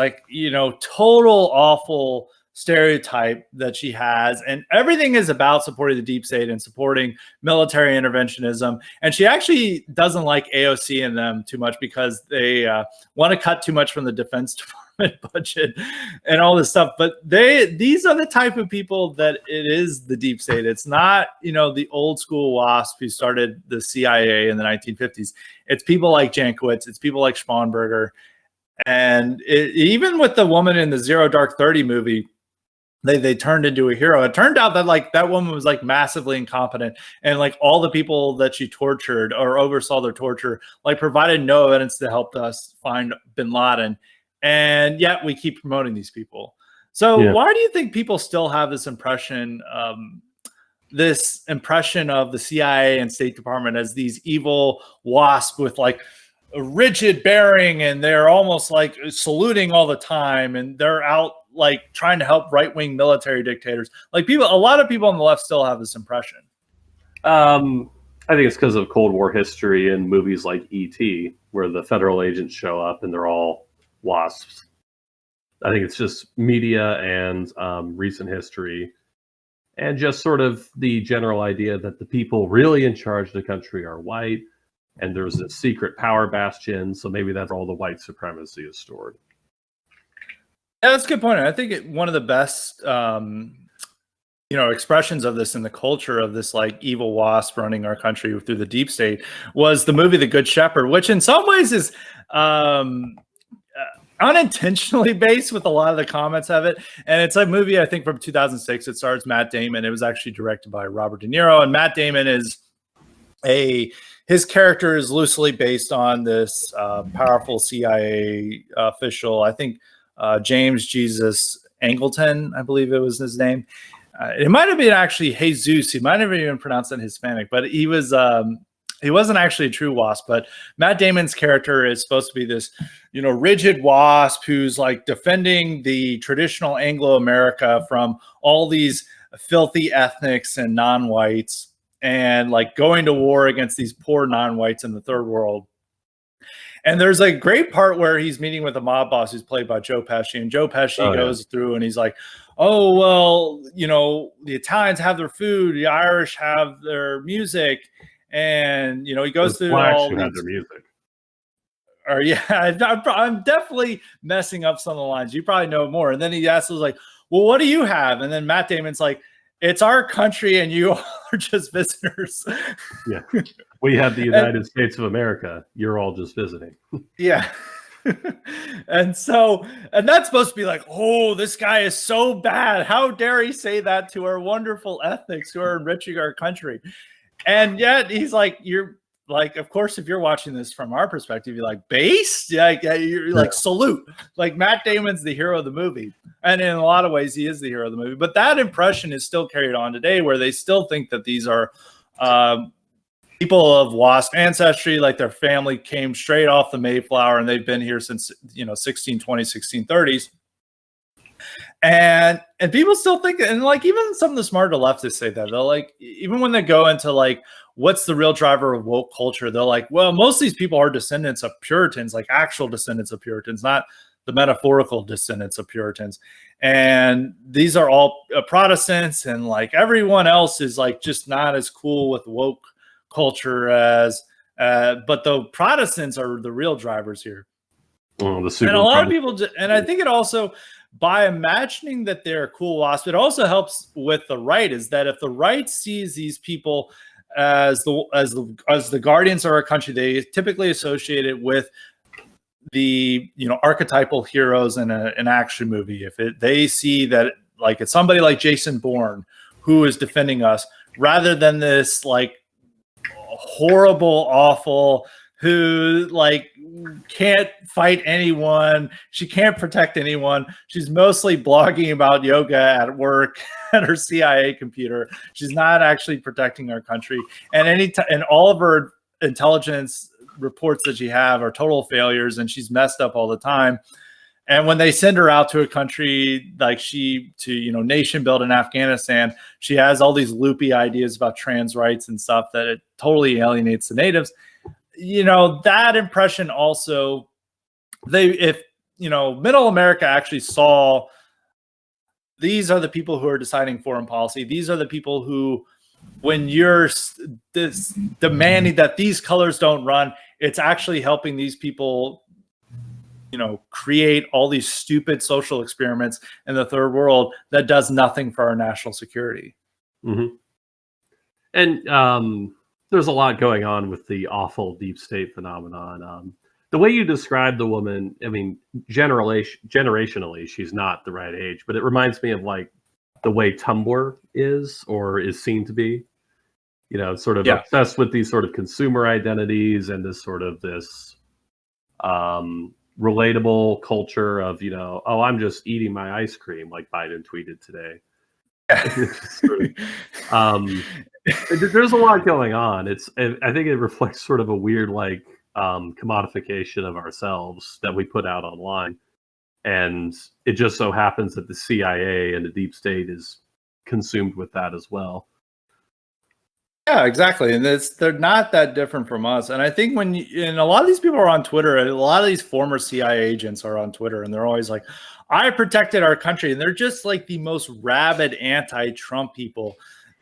total awful stereotype that she has, and everything is about supporting the deep state and supporting military interventionism. And she actually doesn't like AOC and them too much because they want to cut too much from the Defense Department budget and all this stuff. But these are the type of people that it is the deep state. It's not the old school WASP who started the CIA in the 1950s. It's people like Jankowicz. It's people like Spanberger. And even with the woman in the Zero Dark 30 movie, they turned into a hero. It turned out that that woman was massively incompetent, and all the people that she tortured or oversaw their torture provided no evidence to help us find bin Laden, and yet we keep promoting these people. So why do you think people still have this impression of the CIA and State Department as these evil wasps with a rigid bearing, and they're almost saluting all the time, and they're out trying to help right-wing military dictators? A lot of people on the left still have this impression. I think it's because of Cold War history and movies like E.T., where the federal agents show up and they're all wasps. I think it's just media and recent history, and just sort of the general idea that the people really in charge of the country are white, and there's a secret power bastion, so maybe that's where all the white supremacy is stored. Yeah, that's a good point. I think one of the best, expressions of this in the culture of this evil wasp running our country through the deep state was the movie The Good Shepherd, which in some ways is unintentionally based with a lot of the comments of it. And it's a movie, I think, from 2006. It stars Matt Damon. It was actually directed by Robert De Niro, and Matt Damon is his character is loosely based on this powerful CIA official. I think James Jesus Angleton, I believe it was his name. It might have been actually Jesus. He might have even pronounced it in Hispanic, but he was he wasn't actually a true WASP, but Matt Damon's character is supposed to be this, rigid WASP who's like defending the traditional Anglo-America from all these filthy ethnics and non-whites, and like going to war against these poor non-whites in the third world. And there's a great part where he's meeting with a mob boss who's played by Joe Pesci, and Joe Pesci goes through and he's like, oh, well, the Italians have their food, the Irish have their music. And, he goes through all these, have their music. Or I'm definitely messing up some of the lines. You probably know more. And then he asks, like, well, what do you have? And then Matt Damon's like, it's our country and you are just visitors. Yeah. We have the United States of America. You're all just visiting. Yeah. And that's supposed to be like, oh, this guy is so bad. How dare he say that to our wonderful ethnics who are enriching our country? And yet he's like, you're like, of course, if you're watching this from our perspective, you're like, based? You're like, salute. Like, Matt Damon's the hero of the movie. And in a lot of ways, he is the hero of the movie. But that impression is still carried on today, where they still think that these are people of WASP ancestry, like their family came straight off the Mayflower and they've been here since 1620s, 1630s. And people still think, and like even some of the smarter leftists say that. They'll like, even when they go into like what's the real driver of woke culture, they're like, well, most of these people are descendants of Puritans, like actual descendants of Puritans, not the metaphorical descendants of Puritans. And these are all Protestants, and like everyone else is like just not as cool with woke culture as but the Protestants are the real drivers here. And a lot of people, and I think it also, by imagining that they're a cool WASP, it also helps with the right, is that if the right sees these people as the guardians of our country, they typically associate it with the archetypal heroes in an action movie. If they see that like it's somebody like Jason Bourne who is defending us, rather than this like horrible, awful, who like can't fight anyone, she can't protect anyone, she's mostly blogging about yoga at work at her CIA computer, she's not actually protecting our country, and and all of her intelligence reports that she have are total failures, and she's messed up all the time. And when they send her out to a country like nation build in Afghanistan, she has all these loopy ideas about trans rights and stuff that it totally alienates the natives. That impression also, if middle America actually saw these are the people who are deciding foreign policy, these are the people who, when you're demanding that these colors don't run, it's actually helping these people create all these stupid social experiments in the third world that does nothing for our national security. Mm-hmm. And there's a lot going on with the awful deep state phenomenon. The way you describe the woman, I mean, generationally, she's not the right age, but it reminds me of like the way Tumblr is, or is seen to be, sort of obsessed with these sort of consumer identities and this relatable culture of, oh, I'm just eating my ice cream, like Biden tweeted today. There's a lot going on. I think it reflects sort of a weird like commodification of ourselves that we put out online, and it just so happens that the CIA and the deep state is consumed with that as well. Yeah, exactly. And they're not that different from us. And I think and a lot of these people are on Twitter, and a lot of these former CIA agents are on Twitter, and they're always like, I protected our country. And they're just like the most rabid anti-Trump people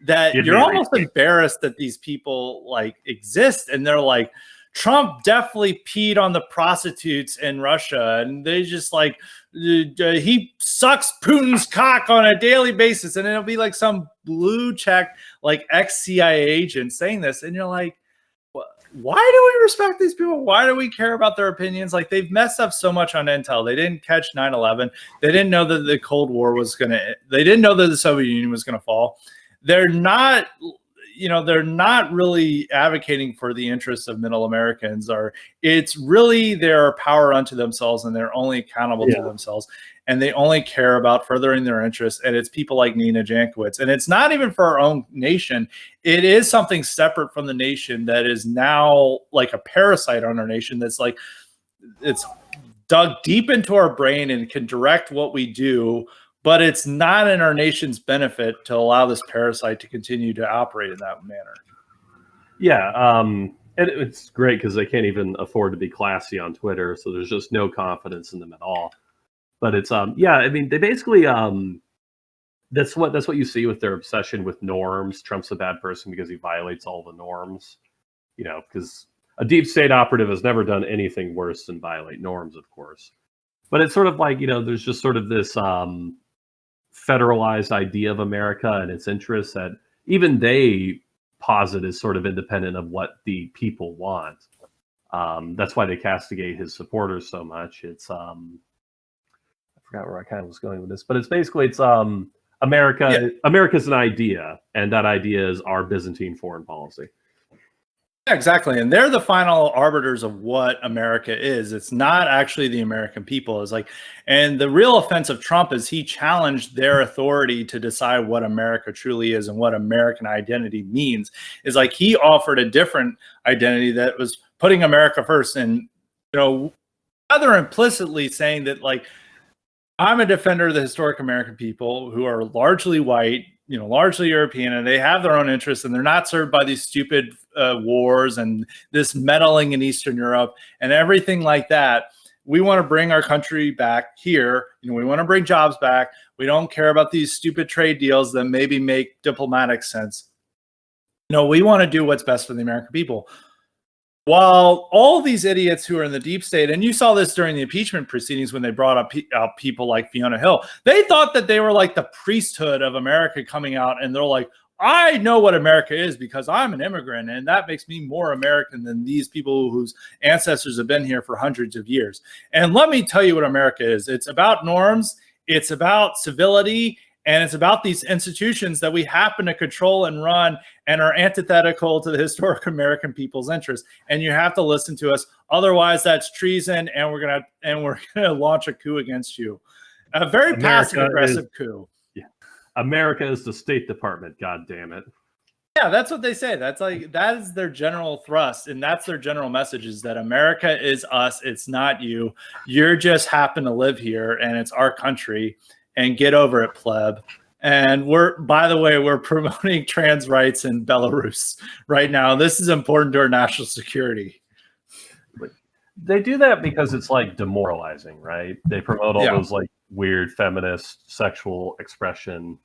that you're almost embarrassed that these people like exist. And they're like, Trump definitely peed on the prostitutes in Russia, and they just like, he sucks Putin's cock on a daily basis. And it'll be like some blue check, like ex-CIA agent saying this. And you're like, why do we respect these people? Why do we care about their opinions? Like, they've messed up so much on intel. They didn't catch 9/11. They didn't know that the Cold War was they didn't know that the Soviet Union was going to fall. They're not, they're not really advocating for the interests of middle Americans, or it's really their power unto themselves, and they're only accountable to themselves, and they only care about furthering their interests. And it's people like Nina Jankowicz. And it's not even for our own nation. It is something separate from the nation that is now like a parasite on our nation. That's like, it's dug deep into our brain and can direct what we do, but it's not in our nation's benefit to allow this parasite to continue to operate in that manner. Yeah. And it's great because they can't even afford to be classy on Twitter. So there's just no confidence in them at all. But it's, yeah, I mean, they basically, that's what you see with their obsession with norms. Trump's a bad person because he violates all the norms, because a deep state operative has never done anything worse than violate norms, of course. But it's sort of like, there's just sort of this federalized idea of America and its interests that even they posit is sort of independent of what the people want. That's why they castigate his supporters so much. It's I forgot where I kind of was going with this, but it's basically America. Yeah. America's an idea, and that idea is our Byzantine foreign policy. Yeah, exactly. And they're the final arbiters of what America is. It's not actually the American people. It's like, and the real offense of Trump is he challenged their authority to decide what America truly is and what American identity means. Is like he offered a different identity that was putting America first, and rather implicitly saying that, like, I'm a defender of the historic American people who are largely white, largely European, and they have their own interests, and they're not served by these stupid wars and this meddling in Eastern Europe and everything like that. We want to bring our country back here. We want to bring jobs back. We don't care about these stupid trade deals that maybe make diplomatic sense. We want to do what's best for the American people. While all these idiots who are in the deep state, and you saw this during the impeachment proceedings when they brought up people like Fiona Hill, they thought that they were like the priesthood of America coming out, and they're like, I know what America is because I'm an immigrant, and that makes me more American than these people whose ancestors have been here for hundreds of years. And let me tell you what America is. It's about norms, it's about civility, and it's about these institutions that we happen to control and run and are antithetical to the historic American people's interests. And you have to listen to us. Otherwise, that's treason, and we're gonna launch a coup against you. A very passive-aggressive coup. Yeah. America is the State Department, God damn it. Yeah, that's what they say. That is their general thrust, and that's their general message, is that America is us, it's not you. You're just happen to live here, and it's our country. And get over it, pleb. And by the way, we're promoting trans rights in Belarus right now. This is important to our national security. They do that because it's like demoralizing, right? They promote all those like weird feminist sexual expression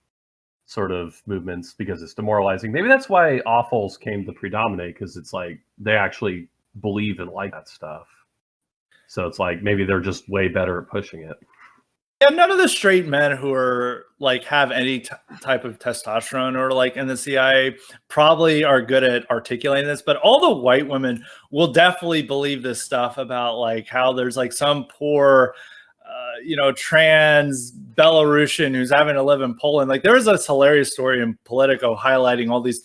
sort of movements because it's demoralizing. Maybe that's why awfuls came to predominate, because it's like they actually believe and like that stuff. So it's like maybe they're just way better at pushing it. Yeah, none of the straight men who are like have any type of testosterone or like in the CIA probably are good at articulating this, but all the white women will definitely believe this stuff about like how there's like some poor, trans Belarusian who's having to live in Poland. Like there was this hilarious story in Politico highlighting all these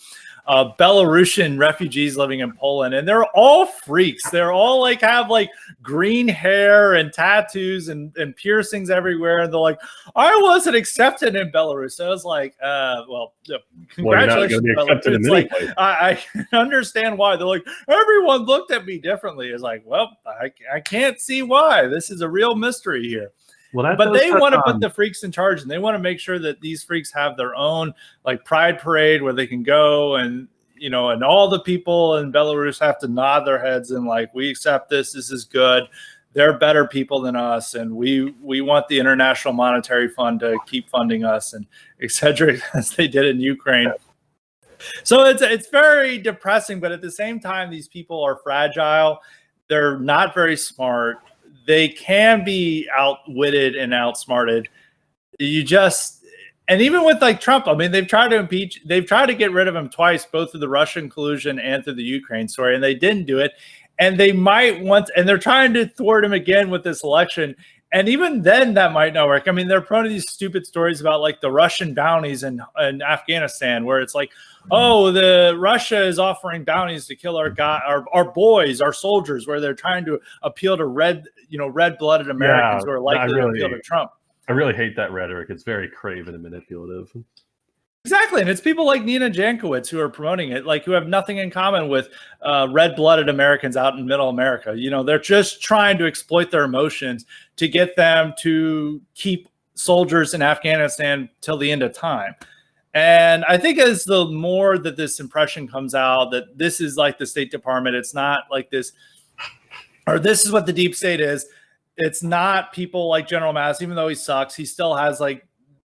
Belarusian refugees living in Poland, and they're all freaks. They're all like have like green hair and tattoos and piercings everywhere, and they're like, I wasn't accepted in Belarus. So I was like, congratulations, Belarus. Like, I understand why. They're like, everyone looked at me differently. It's like, well, I can't see why. This is a real mystery here. Well, but they want to put the freaks in charge, and they want to make sure that these freaks have their own like pride parade where they can go, and and all the people in Belarus have to nod their heads and like, we accept this. This is good. They're better people than us, and we want the International Monetary Fund to keep funding us, and etc. as they did in Ukraine. So it's very depressing, but at the same time, these people are fragile. They're not very smart. They can be outwitted and outsmarted. And even with like Trump, I mean, they've tried to get rid of him twice, both through the Russian collusion and through the Ukraine story, and they didn't do it. And they're trying to thwart him again with this election. And even then that might not work. I mean, they're prone to these stupid stories about like the Russian bounties in Afghanistan, where it's like, oh, the Russia is offering bounties to kill our boys, our soldiers, where they're trying to appeal to red-blooded Americans who are likely to appeal to Trump. I really hate that rhetoric. It's very craven and manipulative. Exactly, and it's people like Nina Jankowicz who are promoting it, like who have nothing in common with red-blooded Americans out in Middle America. They're just trying to exploit their emotions to get them to keep soldiers in Afghanistan till the end of time. And I think as the more that this impression comes out that this is like the State Department, it's not like this, or this is what the deep state is. It's not people like General Mattis, even though he sucks, he still has like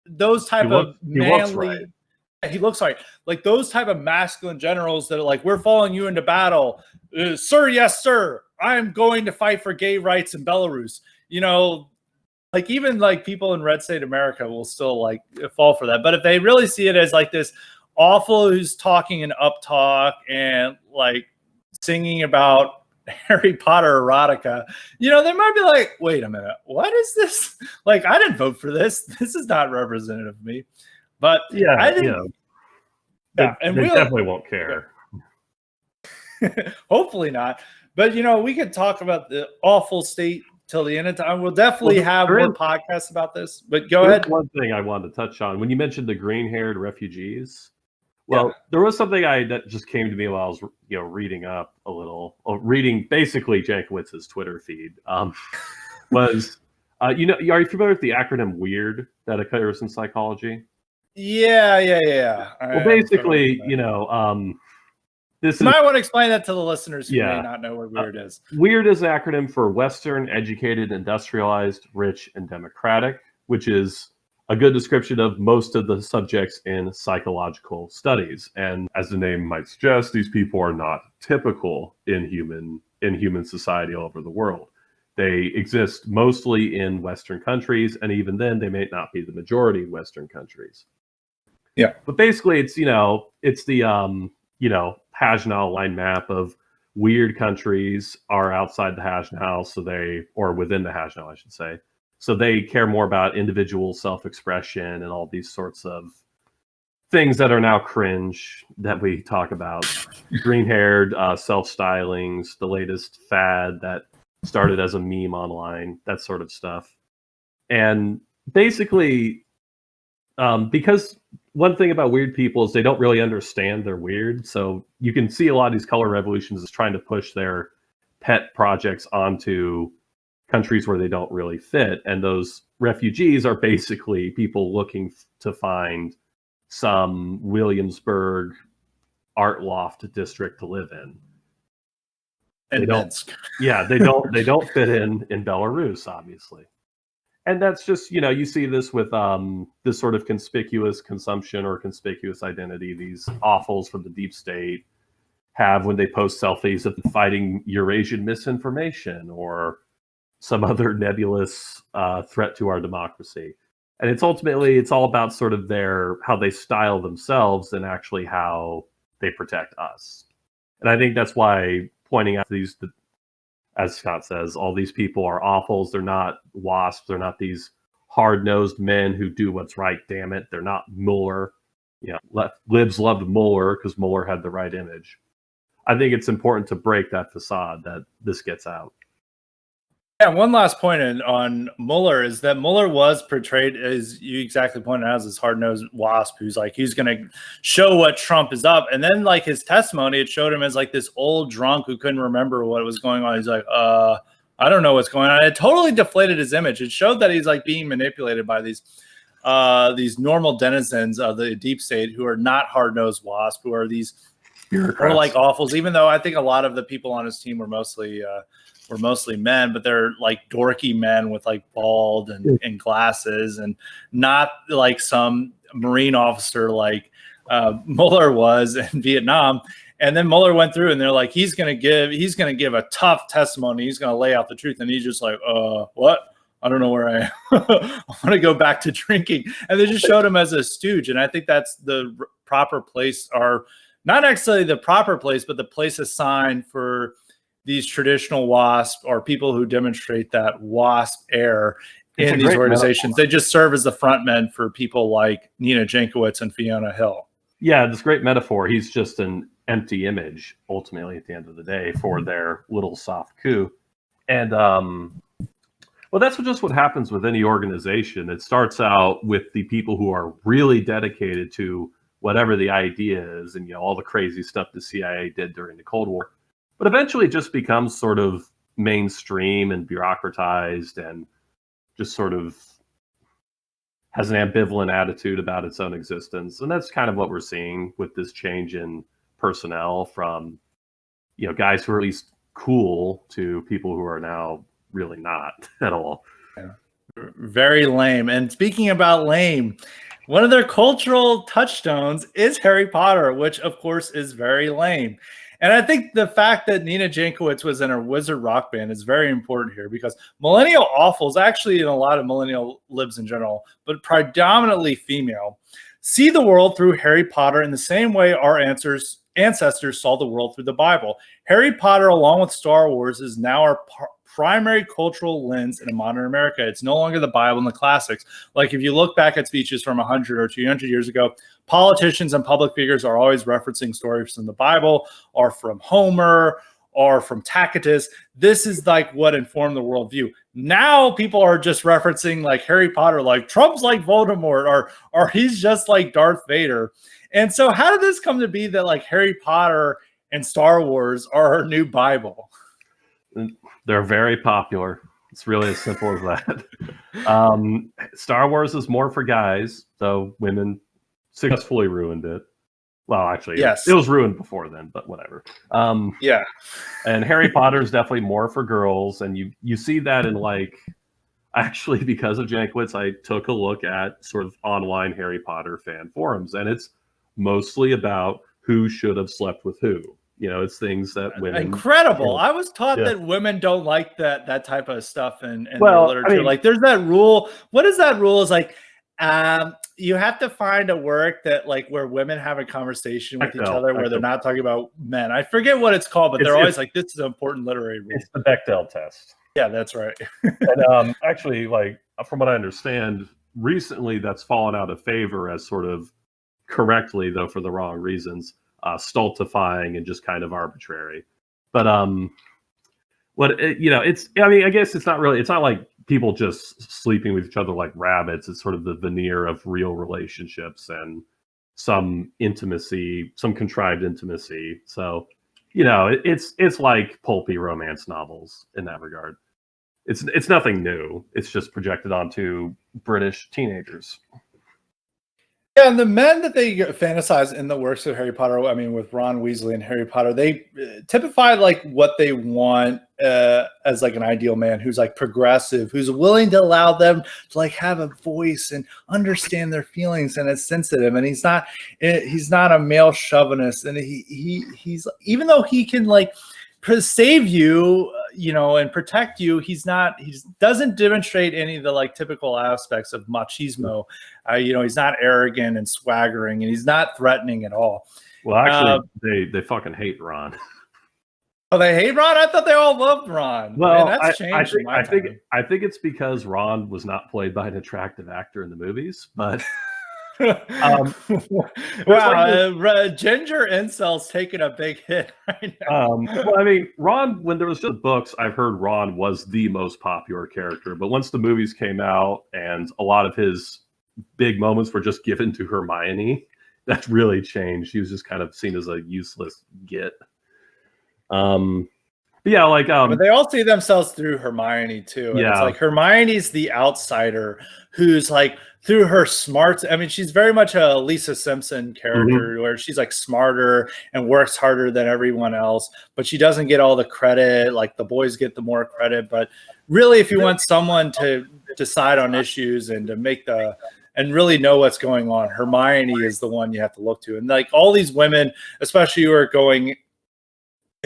those type of manly. He looks like those type of masculine generals that are like, we're following you into battle, sir. Yes, sir. I'm going to fight for gay rights in Belarus. Like even like people in red state America will still like fall for that. But if they really see it as like this awful who's talking in up talk and like singing about Harry Potter erotica, they might be like, wait a minute, what is this? Like, I didn't vote for this. This is not representative of me. But yeah, I think, and we definitely won't care. Hopefully not. But we could talk about the awful state till the end of time. We'll definitely have more podcasts about this. But go ahead. One thing I wanted to touch on when you mentioned the green-haired refugees. Well, there was something that just came to me while I was reading up a little, reading basically Jankowicz's Twitter feed. Was are you familiar with the acronym WEIRD that occurs in psychology? Yeah. Well, basically, this you might want to explain that to the listeners who may not know what WEIRD is. WEIRD is an acronym for Western, Educated, Industrialized, Rich, and Democratic, which is a good description of most of the subjects in psychological studies. And as the name might suggest, these people are not typical in human society all over the world. They exist mostly in Western countries, and even then, they may not be the majority in Western countries. Yeah, but basically, it's the Hajnal line map of weird countries are outside the Hajnal, or within the Hajnal, I should say. So they care more about individual self-expression and all these sorts of things that are now cringe that we talk about. Green-haired self-stylings, the latest fad that started as a meme online, that sort of stuff. And basically, because one thing about weird people is they don't really understand they're weird. So you can see a lot of these color revolutions is trying to push their pet projects onto countries where they don't really fit. And those refugees are basically people looking to find some Williamsburg art loft district to live in. And they don't fit in Belarus, obviously. And that's just, you see this with this sort of conspicuous consumption or conspicuous identity these awfuls from the deep state have when they post selfies of fighting Eurasian misinformation or some other nebulous threat to our democracy. And it's all about sort of how they style themselves and actually how they protect us. And I think that's why pointing out these, as Scott says, all these people are awfuls. They're not WASPs. They're not these hard-nosed men who do what's right, damn it. They're not Mueller. Libs loved Mueller because Mueller had the right image. I think it's important to break that facade that this gets out. Yeah, one last point on Mueller is that Mueller was portrayed, as you exactly pointed out, as this hard-nosed WASP who's like, he's going to show what Trump is up. And then like his testimony, it showed him as like this old drunk who couldn't remember what was going on. He's like, I don't know what's going on. It totally deflated his image. It showed that he's like being manipulated by these normal denizens of the deep state who are not hard-nosed WASP, who are these bureaucrats, or like awfuls, even though I think a lot of the people on his team were mostly men, but they're like dorky men with like bald and glasses, and not like some Marine officer like Mueller was in Vietnam. And then Mueller went through and they're like, he's going to give a tough testimony. He's going to lay out the truth. And he's just like, what? I don't know where I am. I want to go back to drinking. And they just showed him as a stooge. And I think that's the proper place, or not necessarily the proper place, but the place assigned for these traditional WASP or people who demonstrate that WASP air in these organizations. They just serve as the front men for people like Nina Jankowicz and Fiona Hill. Yeah, this great metaphor. He's just an empty image, ultimately, at the end of the day, for their little soft coup. And well, that's just what happens with any organization. It starts out with the people who are really dedicated to whatever the idea is, and all the crazy stuff the CIA did during the Cold War. But eventually, it just becomes sort of mainstream and bureaucratized, and just sort of has an ambivalent attitude about its own existence. And that's kind of what we're seeing with this change in personnel from, guys who are at least cool to people who are now really not at all. Yeah. Very lame. And speaking about lame, one of their cultural touchstones is Harry Potter, which of course is very lame. And I think the fact that Nina Jankowicz was in a wizard rock band is very important here, because millennial awfuls, actually in a lot of millennial libs in general, but predominantly female, see the world through Harry Potter in the same way our ancestors saw the world through the Bible. Harry Potter, along with Star Wars, is now our primary cultural lens in modern America. It's no longer the Bible and the classics. Like if you look back at speeches from 100 or 200 years ago, politicians and public figures are always referencing stories from the Bible or from Homer or from Tacitus. This is like what informed the worldview. Now people are just referencing like Harry Potter, like Trump's like Voldemort, or he's just like Darth Vader. And so how did this come to be that like Harry Potter and Star Wars are our new Bible? They're very popular. It's really as simple as that. Star Wars is more for guys, though women successfully ruined it. Well, actually, yes, it was ruined before then, but whatever. Yeah. And Harry Potter is definitely more for girls, and you see that in like, actually, because of Jankowicz, I took a look at sort of online Harry Potter fan forums, and it's mostly about who should have slept with who. It's things that women. Incredible. I was taught that women don't like that type of stuff in their literature. I mean, like there's that rule. What is that rule? Is like you have to find a work that like where women have a conversation with each other where they're not talking about men. I forget what it's called, but they're always like, this is an important literary rule. It's the Bechdel test. Yeah, that's right. And actually, like from what I understand, recently that's fallen out of favor as sort of correctly, though for the wrong reasons. Stultifying and just kind of arbitrary, but it's. I mean, I guess it's not really. It's not like people just sleeping with each other like rabbits. It's sort of the veneer of real relationships and some intimacy, some contrived intimacy. So, it's like pulpy romance novels in that regard. It's nothing new. It's just projected onto British teenagers. Yeah, and the men that they fantasize in the works of Harry Potter, I mean, with Ron Weasley and Harry Potter, they typify like what they want as like an ideal man who's like progressive, who's willing to allow them to like have a voice and understand their feelings and is sensitive. And he's not a male chauvinist, and he's even though he can like save you, and protect you, he doesn't demonstrate any of the like typical aspects of machismo. He's not arrogant and swaggering, and he's not threatening at all. Well, actually, they fucking hate Ron. Oh, they hate Ron? I thought they all loved Ron. Well, man, that's changed. I think it's because Ron was not played by an attractive actor in the movies, but. Wow, ginger incels taking a big hit right now. Well, I mean, Ron, when there was just books, I've heard Ron was the most popular character. But once the movies came out and a lot of his big moments were just given to Hermione, that really changed. He was just kind of seen as a useless git. But yeah, like but they all see themselves through Hermione too. And it's like Hermione's the outsider who's like through her smarts. I mean, she's very much a Lisa Simpson character where she's like smarter and works harder than everyone else, but she doesn't get all the credit. Like the boys get the more credit. But really, if you want someone to decide on issues and to make and really know what's going on, Hermione is the one you have to look to. And like all these women, especially who are going,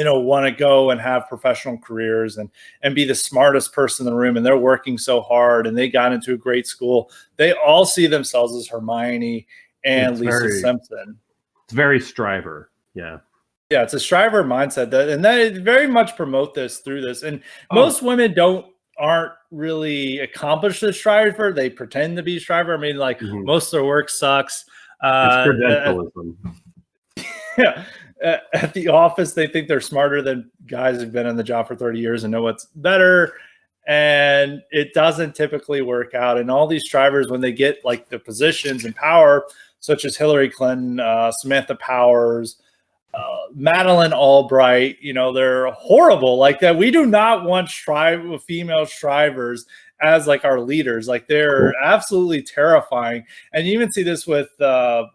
want to go and have professional careers and be the smartest person in the room, and they're working so hard and they got into a great school. They all see themselves as Hermione and Lisa Simpson. It's very Striver. Yeah. Yeah, it's a Striver mindset and they very much promote this through this. And most women aren't really accomplished as Striver. They pretend to be Striver. I mean, like most of their work sucks. It's Uh, credentialism. yeah. At the office, they think they're smarter than guys who've been in the job for 30 years and know what's better. And it doesn't typically work out. And all these strivers, when they get like the positions and power, such as Hillary Clinton, Samantha Powers, Madeleine Albright, they're horrible like that. We do not want female strivers as like our leaders. Like they're absolutely terrifying. And you even see this with the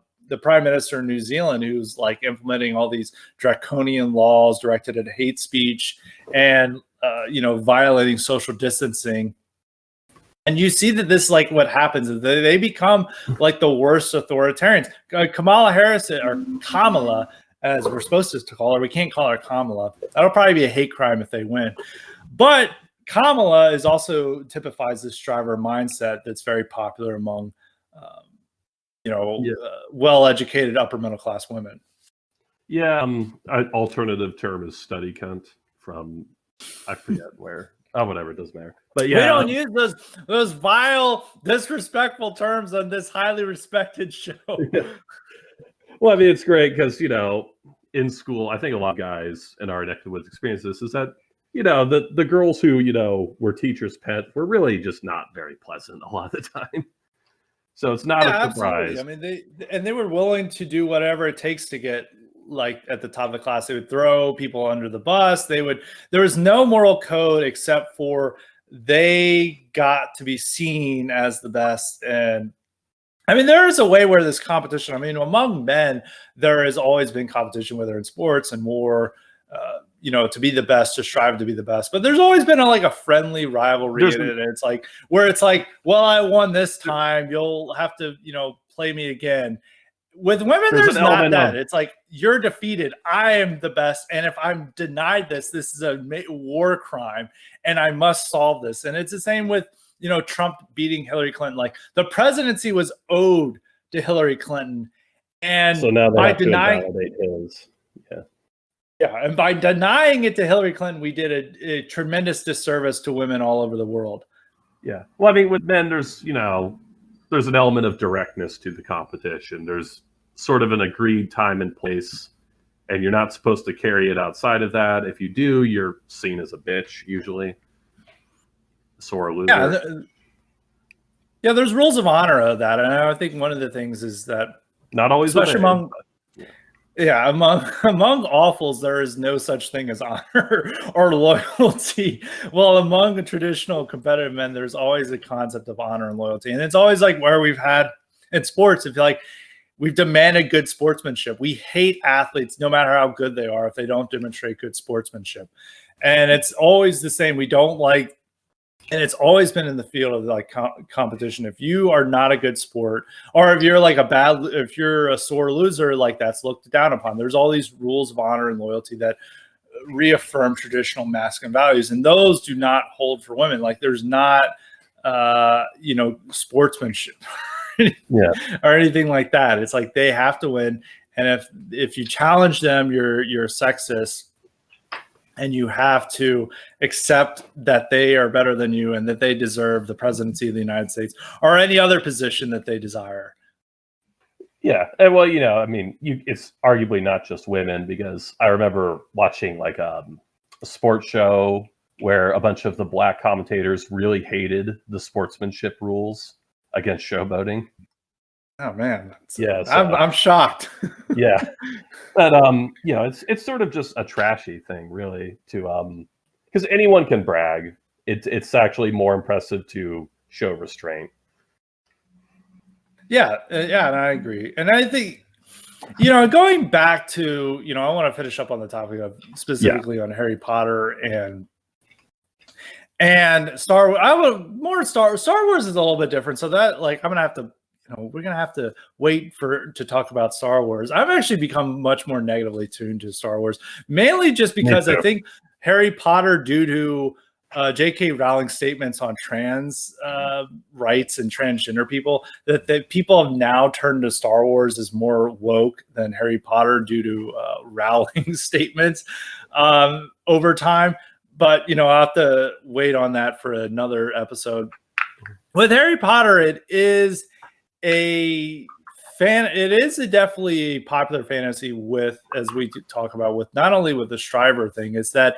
Prime Minister in New Zealand, who's like implementing all these draconian laws directed at hate speech and violating social distancing. And you see that this, like, what happens is they become like the worst authoritarians. Kamala Harris, or Kamala, as we're supposed to call her. We can't call her Kamala. That'll probably be a hate crime if they win. But Kamala is also typifies this striver mindset that's very popular among, well-educated upper middle class women. Yeah, alternative term is study cunt from I forget where. Oh, whatever, it doesn't matter. But yeah, we don't use those vile, disrespectful terms on this highly respected show. Well, I mean, it's great because in school, I think a lot of guys in our neck of the woods experience this is that the girls who were teachers' pet were really just not very pleasant a lot of the time. So it's not a surprise. Absolutely. I mean, they were willing to do whatever it takes to get like at the top of the class. They would throw people under the bus. There was no moral code except for they got to be seen as the best. And I mean, there is a way where this competition, among men, there has always been competition, whether in sports and war, to be the best, to strive to be the best. But there's always been a friendly rivalry in it. And it's like, where it's like, well, I won this time, you'll have to, play me again. With women, there's not that. It's like, you're defeated. I am the best. And if I'm denied this is a war crime and I must solve this. And it's the same with, Trump beating Hillary Clinton. Like, the presidency was owed to Hillary Clinton. And so now by denying his. Yeah, and by denying it to Hillary Clinton, we did a tremendous disservice to women all over the world. Yeah. Well, I mean, with men, there's an element of directness to the competition. There's sort of an agreed time and place, and you're not supposed to carry it outside of that. If you do, you're seen as a bitch, usually. Sore loser. Yeah, there's rules of honor of that. And I think one of the things is that not always, especially among awfuls, there is no such thing as honor or loyalty. Well, among the traditional competitive men, there's always a concept of honor and loyalty. And it's always like where we've had in sports, if we've demanded good sportsmanship. We hate athletes, no matter how good they are, if they don't demonstrate good sportsmanship. And it's always the same. We don't like, and it's always been in the field of competition. If you are not a good sport, or if you're if you're a sore loser, that's looked down upon. There's all these rules of honor and loyalty that reaffirm traditional masculine values, and those do not hold for women. Like, there's not, sportsmanship, or anything like that. It's like they have to win, and if you challenge them, you're sexist. And you have to accept that they are better than you and that they deserve the presidency of the United States or any other position that they desire. Yeah. And well, it's arguably not just women, because I remember watching a sports show where a bunch of the black commentators really hated the sportsmanship rules against showboating. Oh man, yeah, so, I'm shocked. Yeah, but it's sort of just a trashy thing, really, to because anyone can brag. It's actually more impressive to show restraint. Yeah, and I agree, and I think going back to I want to finish up on the topic of specifically on Harry Potter and Star Wars. I would more Star Wars is a little bit different, so that I'm gonna have to. We're going to have to wait to talk about Star Wars. I've actually become much more negatively tuned to Star Wars, mainly just because I think Harry Potter, due to J.K. Rowling's statements on trans rights and transgender people, that people have now turned to Star Wars as more woke than Harry Potter due to Rowling's statements over time. But, I'll have to wait on that for another episode. With Harry Potter, it is a It is definitely a popular fantasy with, as we talk about, with not only with the Shriver thing, is that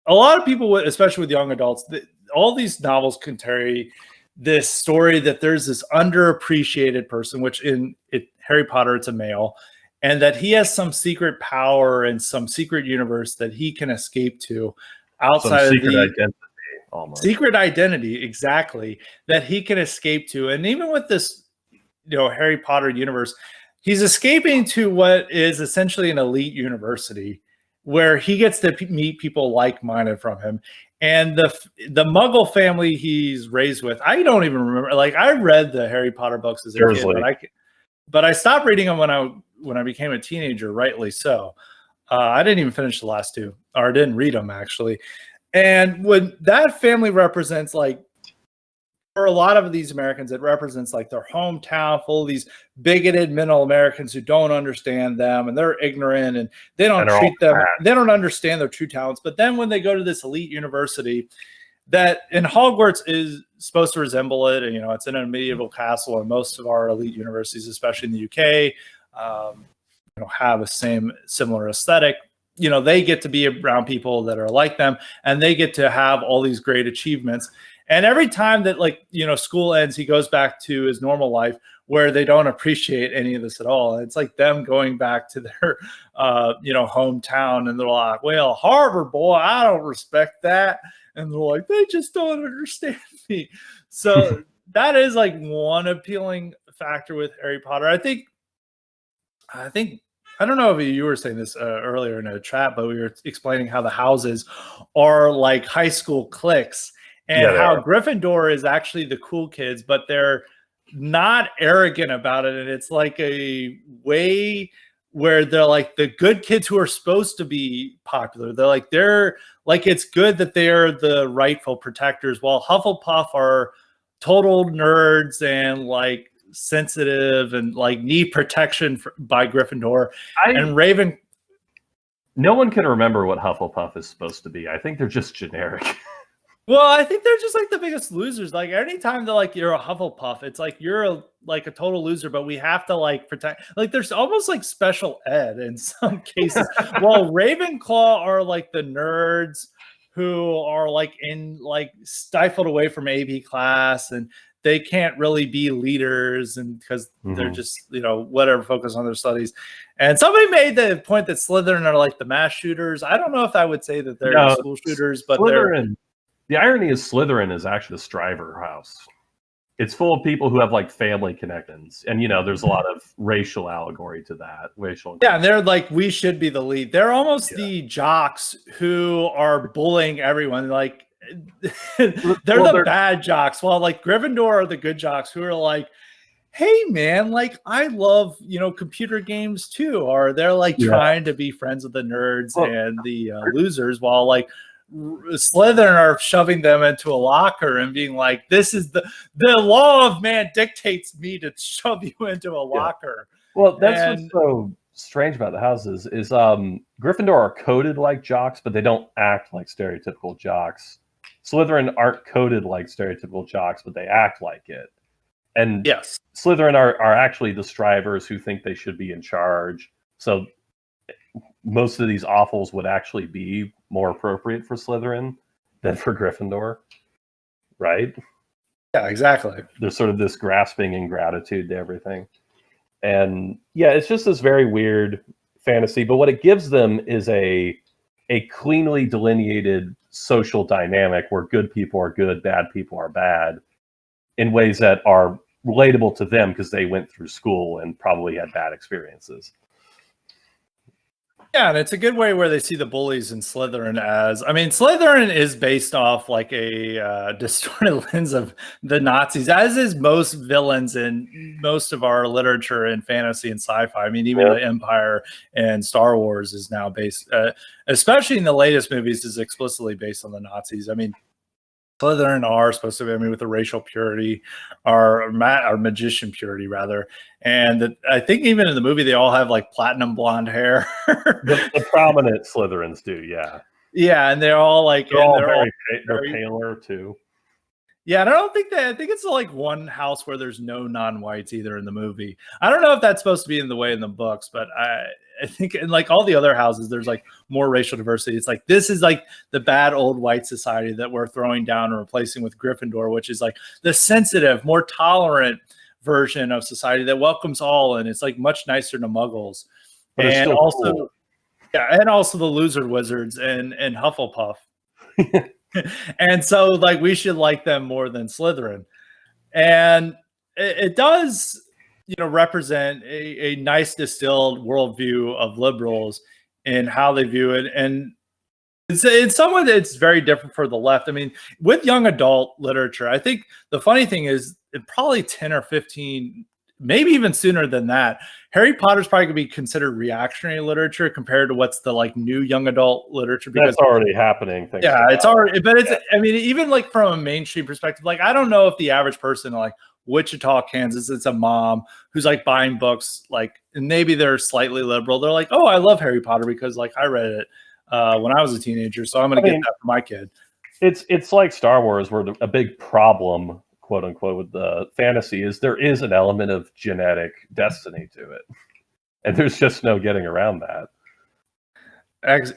a lot of people, especially with young adults, all these novels can carry this story that there's this underappreciated person, which in Harry Potter, it's a male, and that he has some secret power and some secret universe that he can escape to outside of the identity, almost. Secret identity, exactly, that he can escape to. And even with this, Harry Potter universe, he's escaping to what is essentially an elite university where he gets to meet people like-minded from him. And the Muggle family he's raised with, I don't even remember. Like, I read the Harry Potter books as a kid, but I stopped reading them when I became a teenager, rightly so. I didn't even finish the last two, or didn't read them, actually. And when that family represents, like, for a lot of these Americans, it represents like their hometown full of these bigoted middle Americans who don't understand them, and they're ignorant, and they don't treat them, they don't understand their true talents. But then when they go to this elite university that in Hogwarts is supposed to resemble it, and it's in a medieval castle, and most of our elite universities, especially in the UK, have a similar aesthetic. They get to be around people that are like them, and they get to have all these great achievements. And every time that, school ends, he goes back to his normal life where they don't appreciate any of this at all. And it's like them going back to their, hometown, and they're like, well, Harvard boy, I don't respect that. And they're like, they just don't understand me. So that is like one appealing factor with Harry Potter. I think, I don't know if you were saying this earlier in a chat, but we were explaining how the houses are like high school cliques. And how Gryffindor is actually the cool kids, but they're not arrogant about it. And it's like a way where they're like the good kids who are supposed to be popular. They're like it's good that they're the rightful protectors, while Hufflepuff are total nerds and like sensitive and like need protection by Gryffindor. And Raven. No one can remember what Hufflepuff is supposed to be. I think they're just generic. Well, I think they're just like the biggest losers. Like anytime they're like you're a Hufflepuff, it's like you're a total loser, but we have to like protect. Like there's almost like special ed in some cases. While Ravenclaw are like the nerds who are like stifled away from AB class, and they can't really be leaders, and because they're just whatever, focus on their studies. And somebody made the point that Slytherin are like the mass shooters. I don't know if I would say that they're the school shooters, but Slytherin. The irony is Slytherin is actually the Shriver house. It's full of people who have like family connections. And, there's a lot of racial allegory to that. Yeah, and they're like, we should be the lead. They're almost the jocks who are bullying everyone. Like, they're the bad jocks. While like Gryffindor are the good jocks who are like, hey, man, like, I love, computer games too. Or they're like trying to be friends with the nerds and the losers, while like, Slytherin are shoving them into a locker and being like, this is the law of man dictates me to shove you into a locker. Well, that's what's so strange about the houses is Gryffindor are coded like jocks, but they don't act like stereotypical jocks. Slytherin aren't coded like stereotypical jocks, but they act like it. And Slytherin are actually the strivers who think they should be in charge. So most of these awfuls would actually be more appropriate for Slytherin than for Gryffindor, right? Yeah, exactly. There's sort of this grasping ingratitude to everything. And it's just this very weird fantasy. But what it gives them is a cleanly delineated social dynamic where good people are good, bad people are bad, in ways that are relatable to them because they went through school and probably had bad experiences. Yeah, and it's a good way where they see the bullies in Slytherin as, Slytherin is based off like a distorted lens of the Nazis, as is most villains in most of our literature and fantasy and sci-fi. Even the Empire and Star Wars is now based, especially in the latest movies, is explicitly based on the Nazis. Slytherin are supposed to be, with the racial purity, or magician purity rather, and I think even in the movie they all have like platinum blonde hair. the prominent Slytherins do, yeah, and they're all like, they're paler too. Yeah, and I don't think that. I think it's like one house where there's no non-whites either in the movie. I don't know if that's supposed to be in the way in the books, but I think in like all the other houses, there's like more racial diversity. It's like this is like the bad old white society that we're throwing down and replacing with Gryffindor, which is like the sensitive, more tolerant version of society that welcomes all, and it's like much nicer to Muggles, But it's and still also cool. yeah, and also the loser wizards and Hufflepuff. And so like we should like them more than Slytherin. And it does, represent a nice distilled worldview of liberals and how they view it. And it's someone that's very different for the left. I mean, with young adult literature, I think the funny thing is probably 10 or 15, maybe even sooner than that, Harry Potter's probably gonna be considered reactionary literature compared to what's the like new young adult literature. Because That's already happening. yeah, it's already, but it's, I mean, even like from a mainstream perspective, like I don't know if the average person like Wichita, Kansas, it's a mom who's like buying books, like, and maybe they're slightly liberal. They're like, oh, I love Harry Potter because like I read it when I was a teenager, so I'm going to get that for my kid. It's like Star Wars, where a big problem, quote unquote, with the fantasy is there is an element of genetic destiny to it, and there's just no getting around that.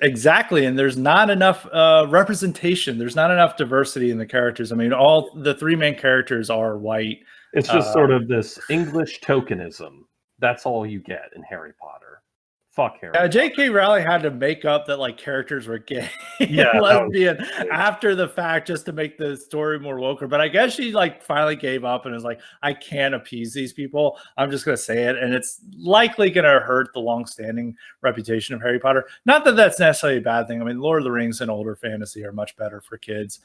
Exactly, and there's not enough representation. There's not enough diversity in the characters. I mean, all the three main characters are white. It's just sort of this English tokenism. That's all you get in Harry Potter. Fuck Harry Potter. J.K. Rowling had to make up that like characters were gay Yeah, and lesbian after the fact just to make the story more woker. But I guess she like finally gave up and was like, I can't appease these people. I'm just going to say it. And it's likely going to hurt the longstanding reputation of Harry Potter. Not that that's necessarily a bad thing. I mean, Lord of the Rings and older fantasy are much better for kids.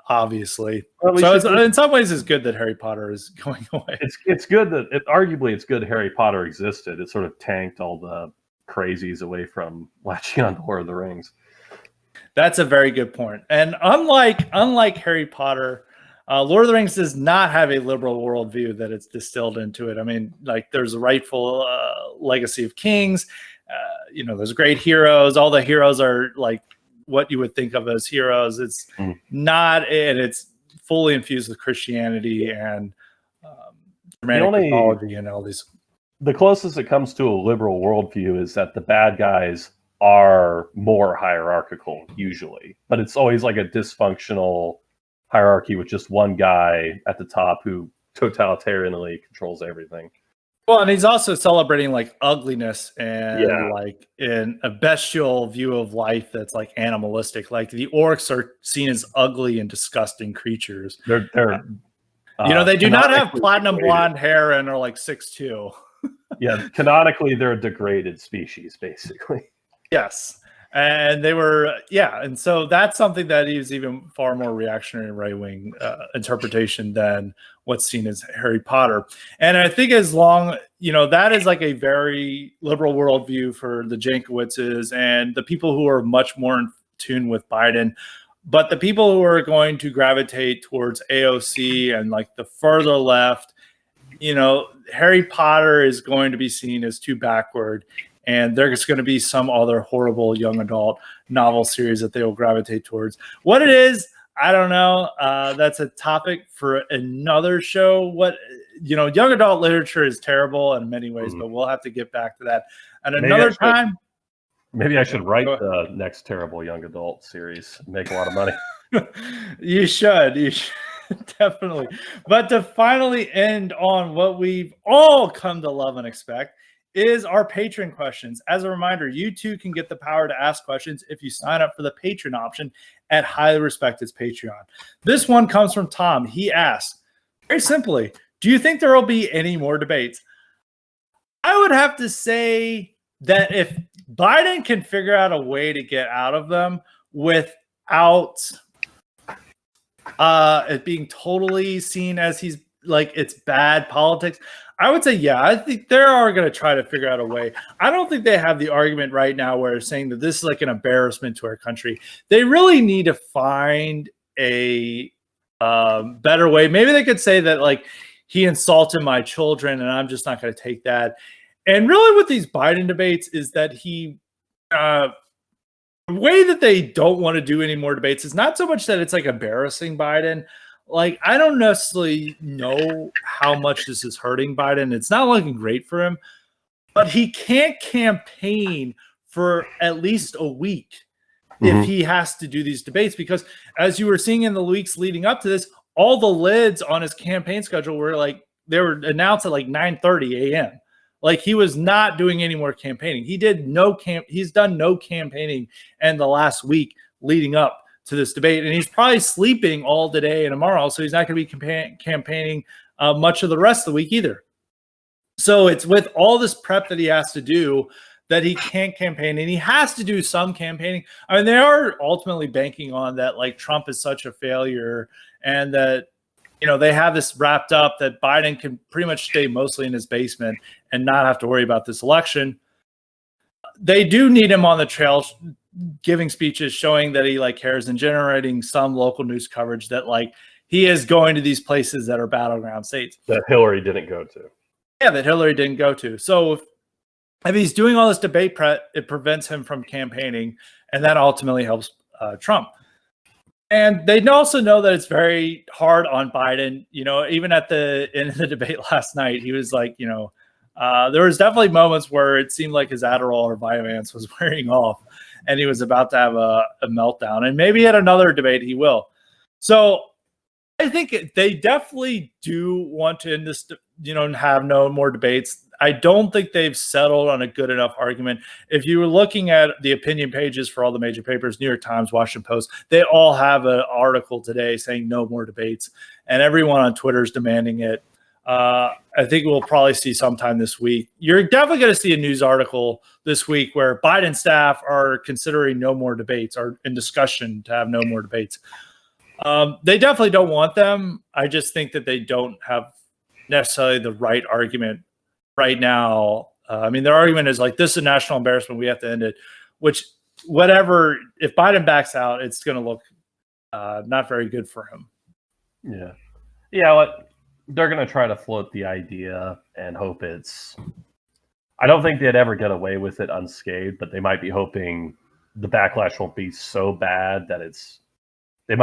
Obviously, well, so in some ways it's good that Harry Potter is going away. It's good that arguably it's good Harry Potter existed. It sort of tanked all the crazies away from latching on to Lord of the Rings. That's a very good point. And unlike Harry Potter, Lord of the Rings does not have a liberal worldview that it's distilled into it. I mean, like there's a rightful legacy of kings. There's great heroes. All the heroes are like what you would think of as heroes. It's not, and it's fully infused with Christianity and Germanic mythology and all these. The closest it comes to a liberal worldview is that the bad guys are more hierarchical usually, but it's always like a dysfunctional hierarchy with just one guy at the top who totalitarianly controls everything. Well, and he's also celebrating like ugliness and like in a bestial view of life that's like animalistic. Like the orcs are seen as ugly and disgusting creatures. They're they do not have platinum blonde hair and are like 6'2". Yeah, canonically they're a degraded species, basically. Yes. And they were, and so that's something that is even far more reactionary right-wing interpretation than what's seen as Harry Potter. And I think as long, that is like a very liberal worldview for the Jankowiczes and the people who are much more in tune with Biden. But the people who are going to gravitate towards AOC and like the further left, Harry Potter is going to be seen as too backward. And there's going to be some other horrible young adult novel series that they will gravitate towards. What it is, I don't know. That's a topic for another show. What, young adult literature is terrible in many ways, but we'll have to get back to that at another time. Maybe I should write the next terrible young adult series and make a lot of money. You should definitely. But to finally end on what we've all come to love and expect is our patron questions. As a reminder, you too can get the power to ask questions if you sign up for the patron option at Highly Respected's Patreon. This one comes from Tom. He asks, very simply, do you think there will be any more debates? I would have to say that if Biden can figure out a way to get out of them without it being totally seen as he's like it's bad politics, I would say, I think they are going to try to figure out a way. I don't think they have the argument right now where they're saying that this is like an embarrassment to our country. They really need to find a better way. Maybe they could say that like he insulted my children and I'm just not going to take that. And really with these Biden debates is that the way that they don't want to do any more debates is not so much that it's like embarrassing Biden, Like, I don't necessarily know how much this is hurting Biden. It's not looking great for him, but he can't campaign for at least a week if he has to do these debates, because as you were seeing in the weeks leading up to this, all the lids on his campaign schedule were like, they were announced at like 9:30 a.m. Like, he was not doing any more campaigning. He's done no campaigning in the last week leading up to this debate, and he's probably sleeping all today and tomorrow, so he's not going to be campaigning much of the rest of the week either. So it's with all this prep that he has to do that he can't campaign, and he has to do some campaigning. I mean, they are ultimately banking on that, like, Trump is such a failure, and that, you know, they have this wrapped up that Biden can pretty much stay mostly in his basement and not have to worry about this election. They do need him on the trail, giving speeches, showing that he like cares, and generating some local news coverage that like he is going to these places that are battleground states that Hillary didn't go to. Yeah, that Hillary didn't go to. So if he's doing all this debate prep, it prevents him from campaigning, and that ultimately helps Trump. And they also know that it's very hard on Biden. You know, even at the end of the debate last night, he was like, you know, there was definitely moments where it seemed like his Adderall or Vyvanse was wearing off, and he was about to have a meltdown. And maybe at another debate he will. So I think they definitely do want to end this, you know, and have no more debates. I don't think they've settled on a good enough argument. If you were looking at the opinion pages for all the major papers, New York Times, Washington Post, they all have an article today saying no more debates, and everyone on Twitter is demanding it. I think we'll probably see sometime this week. You're definitely going to see a news article this week where Biden staff are considering no more debates, or in discussion to have no more debates. They definitely don't want them. I just think that they don't have necessarily the right argument right now. I mean, their argument is like, this is a national embarrassment, we have to end it, which, whatever, if Biden backs out, it's going to look not very good for him. Yeah. They're going to try to float the idea and hope I don't think they'd ever get away with it unscathed, but they might be hoping the backlash won't be so bad that they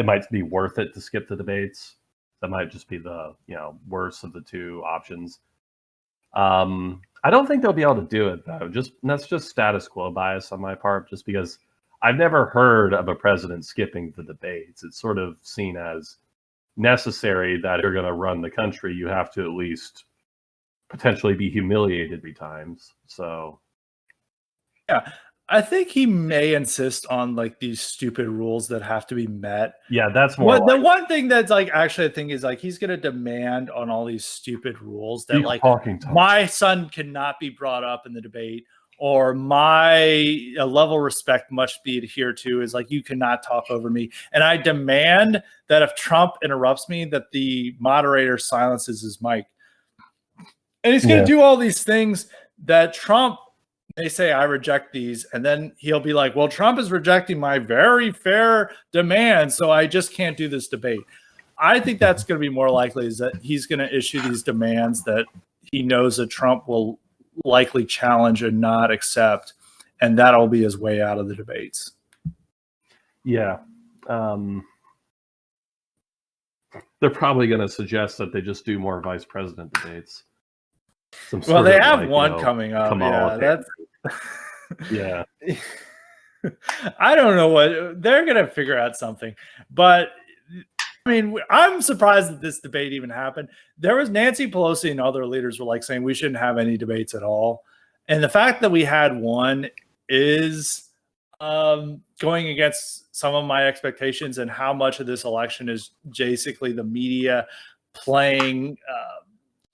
might be worth it to skip the debates. That might just be the, you know, worst of the two options. I don't think they'll be able to do it though. That's just status quo bias on my part, just because I've never heard of a president skipping the debates. It's sort of seen as necessary that if you're going to run the country, you have to at least potentially be humiliated 3 times. So yeah, I think he may insist on like these stupid rules that have to be met. Yeah, that's more. The one thing that's like, actually, I think is like, he's going to demand on all these stupid rules that like my son cannot be brought up in the debate, or my level of respect must be adhered to, is like, you cannot talk over me. And I demand that if Trump interrupts me, that the moderator silences his mic. And he's going to do all these things that Trump, they say, I reject these. And then he'll be like, well, Trump is rejecting my very fair demand, so I just can't do this debate. I think that's going to be more likely, is that he's going to issue these demands that he knows that Trump will likely challenge and not accept, and that'll be his way out of the debates. Yeah. They're probably going to suggest that they just do more vice president debates. Well, they have one coming up. Yeah. I don't know what they're going to figure out something, but I mean, I'm surprised that this debate even happened. There was Nancy Pelosi and other leaders were like saying we shouldn't have any debates at all. And the fact that we had one is going against some of my expectations, and how much of this election is basically the media playing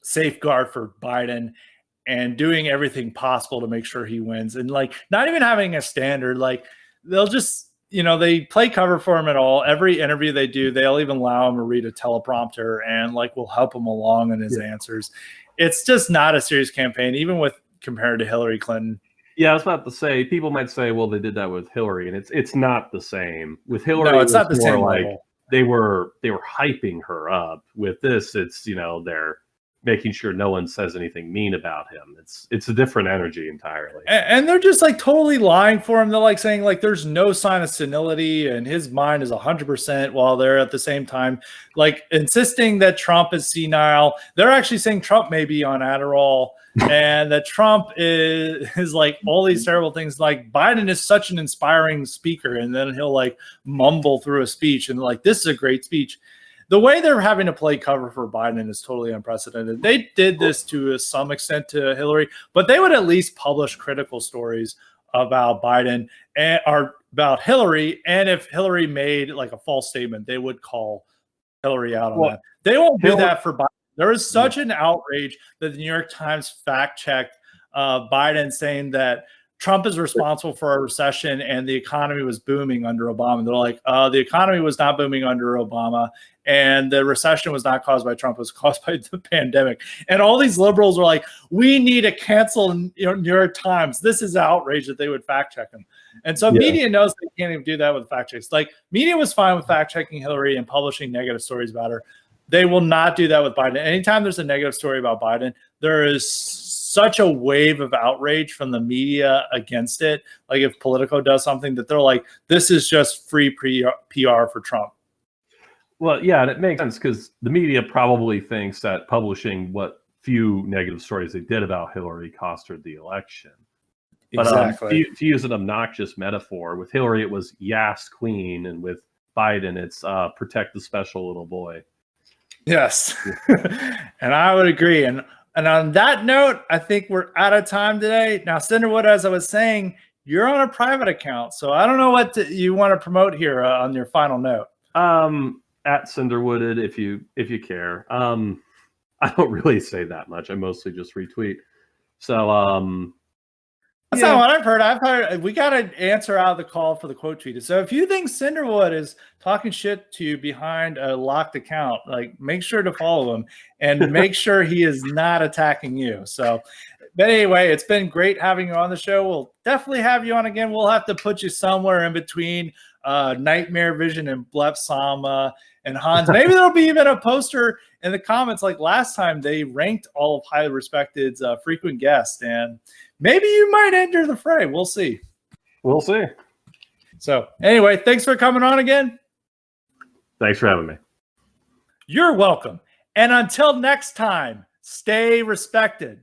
safeguard for Biden and doing everything possible to make sure he wins, and like not even having a standard. Like, they'll just, you know, they play cover for him at all. Every interview they do, they'll even allow him to read a teleprompter and like will help him along in his answers. It's just not a serious campaign, even with compared to Hillary Clinton. Yeah, I was about to say, people might say, well, they did that with Hillary, and it's not the same. With Hillary, no, it's not the same like level. They were hyping her up. With this, it's, you know, they're making sure no one says anything mean about him. It's a different energy entirely. And they're just like totally lying for him. They're like saying like there's no sign of senility and his mind is 100%, while they're at the same time like insisting that Trump is senile. They're actually saying Trump may be on Adderall and that Trump is like all these terrible things. Like Biden is such an inspiring speaker, and then he'll like mumble through a speech and like, this is a great speech. The way they're having to play cover for Biden is totally unprecedented. They did this to some extent to Hillary, but they would at least publish critical stories about Biden or about Hillary. And if Hillary made like a false statement, they would call Hillary out on that. They won't do that for Biden. There is such an outrage that the New York Times fact-checked Biden saying that Trump is responsible for a recession and the economy was booming under Obama. They're like, the economy was not booming under Obama, and the recession was not caused by Trump. It was caused by the pandemic. And all these liberals were like, we need to cancel New York Times. This is outrage that they would fact check him. And so media knows they can't even do that with fact checks. Like media was fine with fact checking Hillary and publishing negative stories about her. They will not do that with Biden. Anytime there's a negative story about Biden, there is such a wave of outrage from the media against it. Like if Politico does something that they're like, this is just free PR for Trump. Well, yeah, and it makes sense because the media probably thinks that publishing what few negative stories they did about Hillary cost her the election. Exactly. But to use an obnoxious metaphor, with Hillary it was Yas Queen, and with Biden it's protect the special little boy. Yes, and I would agree. And on that note, I think we're out of time today. Now, Cinderwood, as I was saying, you're on a private account, so I don't know what you want to promote here on your final note. At Cinderwooded, if you care. I don't really say that much. I mostly just retweet. So that's not what I've heard. I've heard we got to answer out the call for the quote tweeted. So if you think Cinderwood is talking shit to you behind a locked account, like make sure to follow him and make sure he is not attacking you. So, but anyway, it's been great having you on the show. We'll definitely have you on again. We'll have to put you somewhere in between Nightmare Vision and Blep Sama and Hans. Maybe there'll be even a poster in the comments like last time they ranked all of Highly Respected's frequent guests, and maybe you might enter the fray. We'll see. We'll see. So anyway, thanks for coming on again. Thanks for having me. You're welcome. And until next time, stay respected.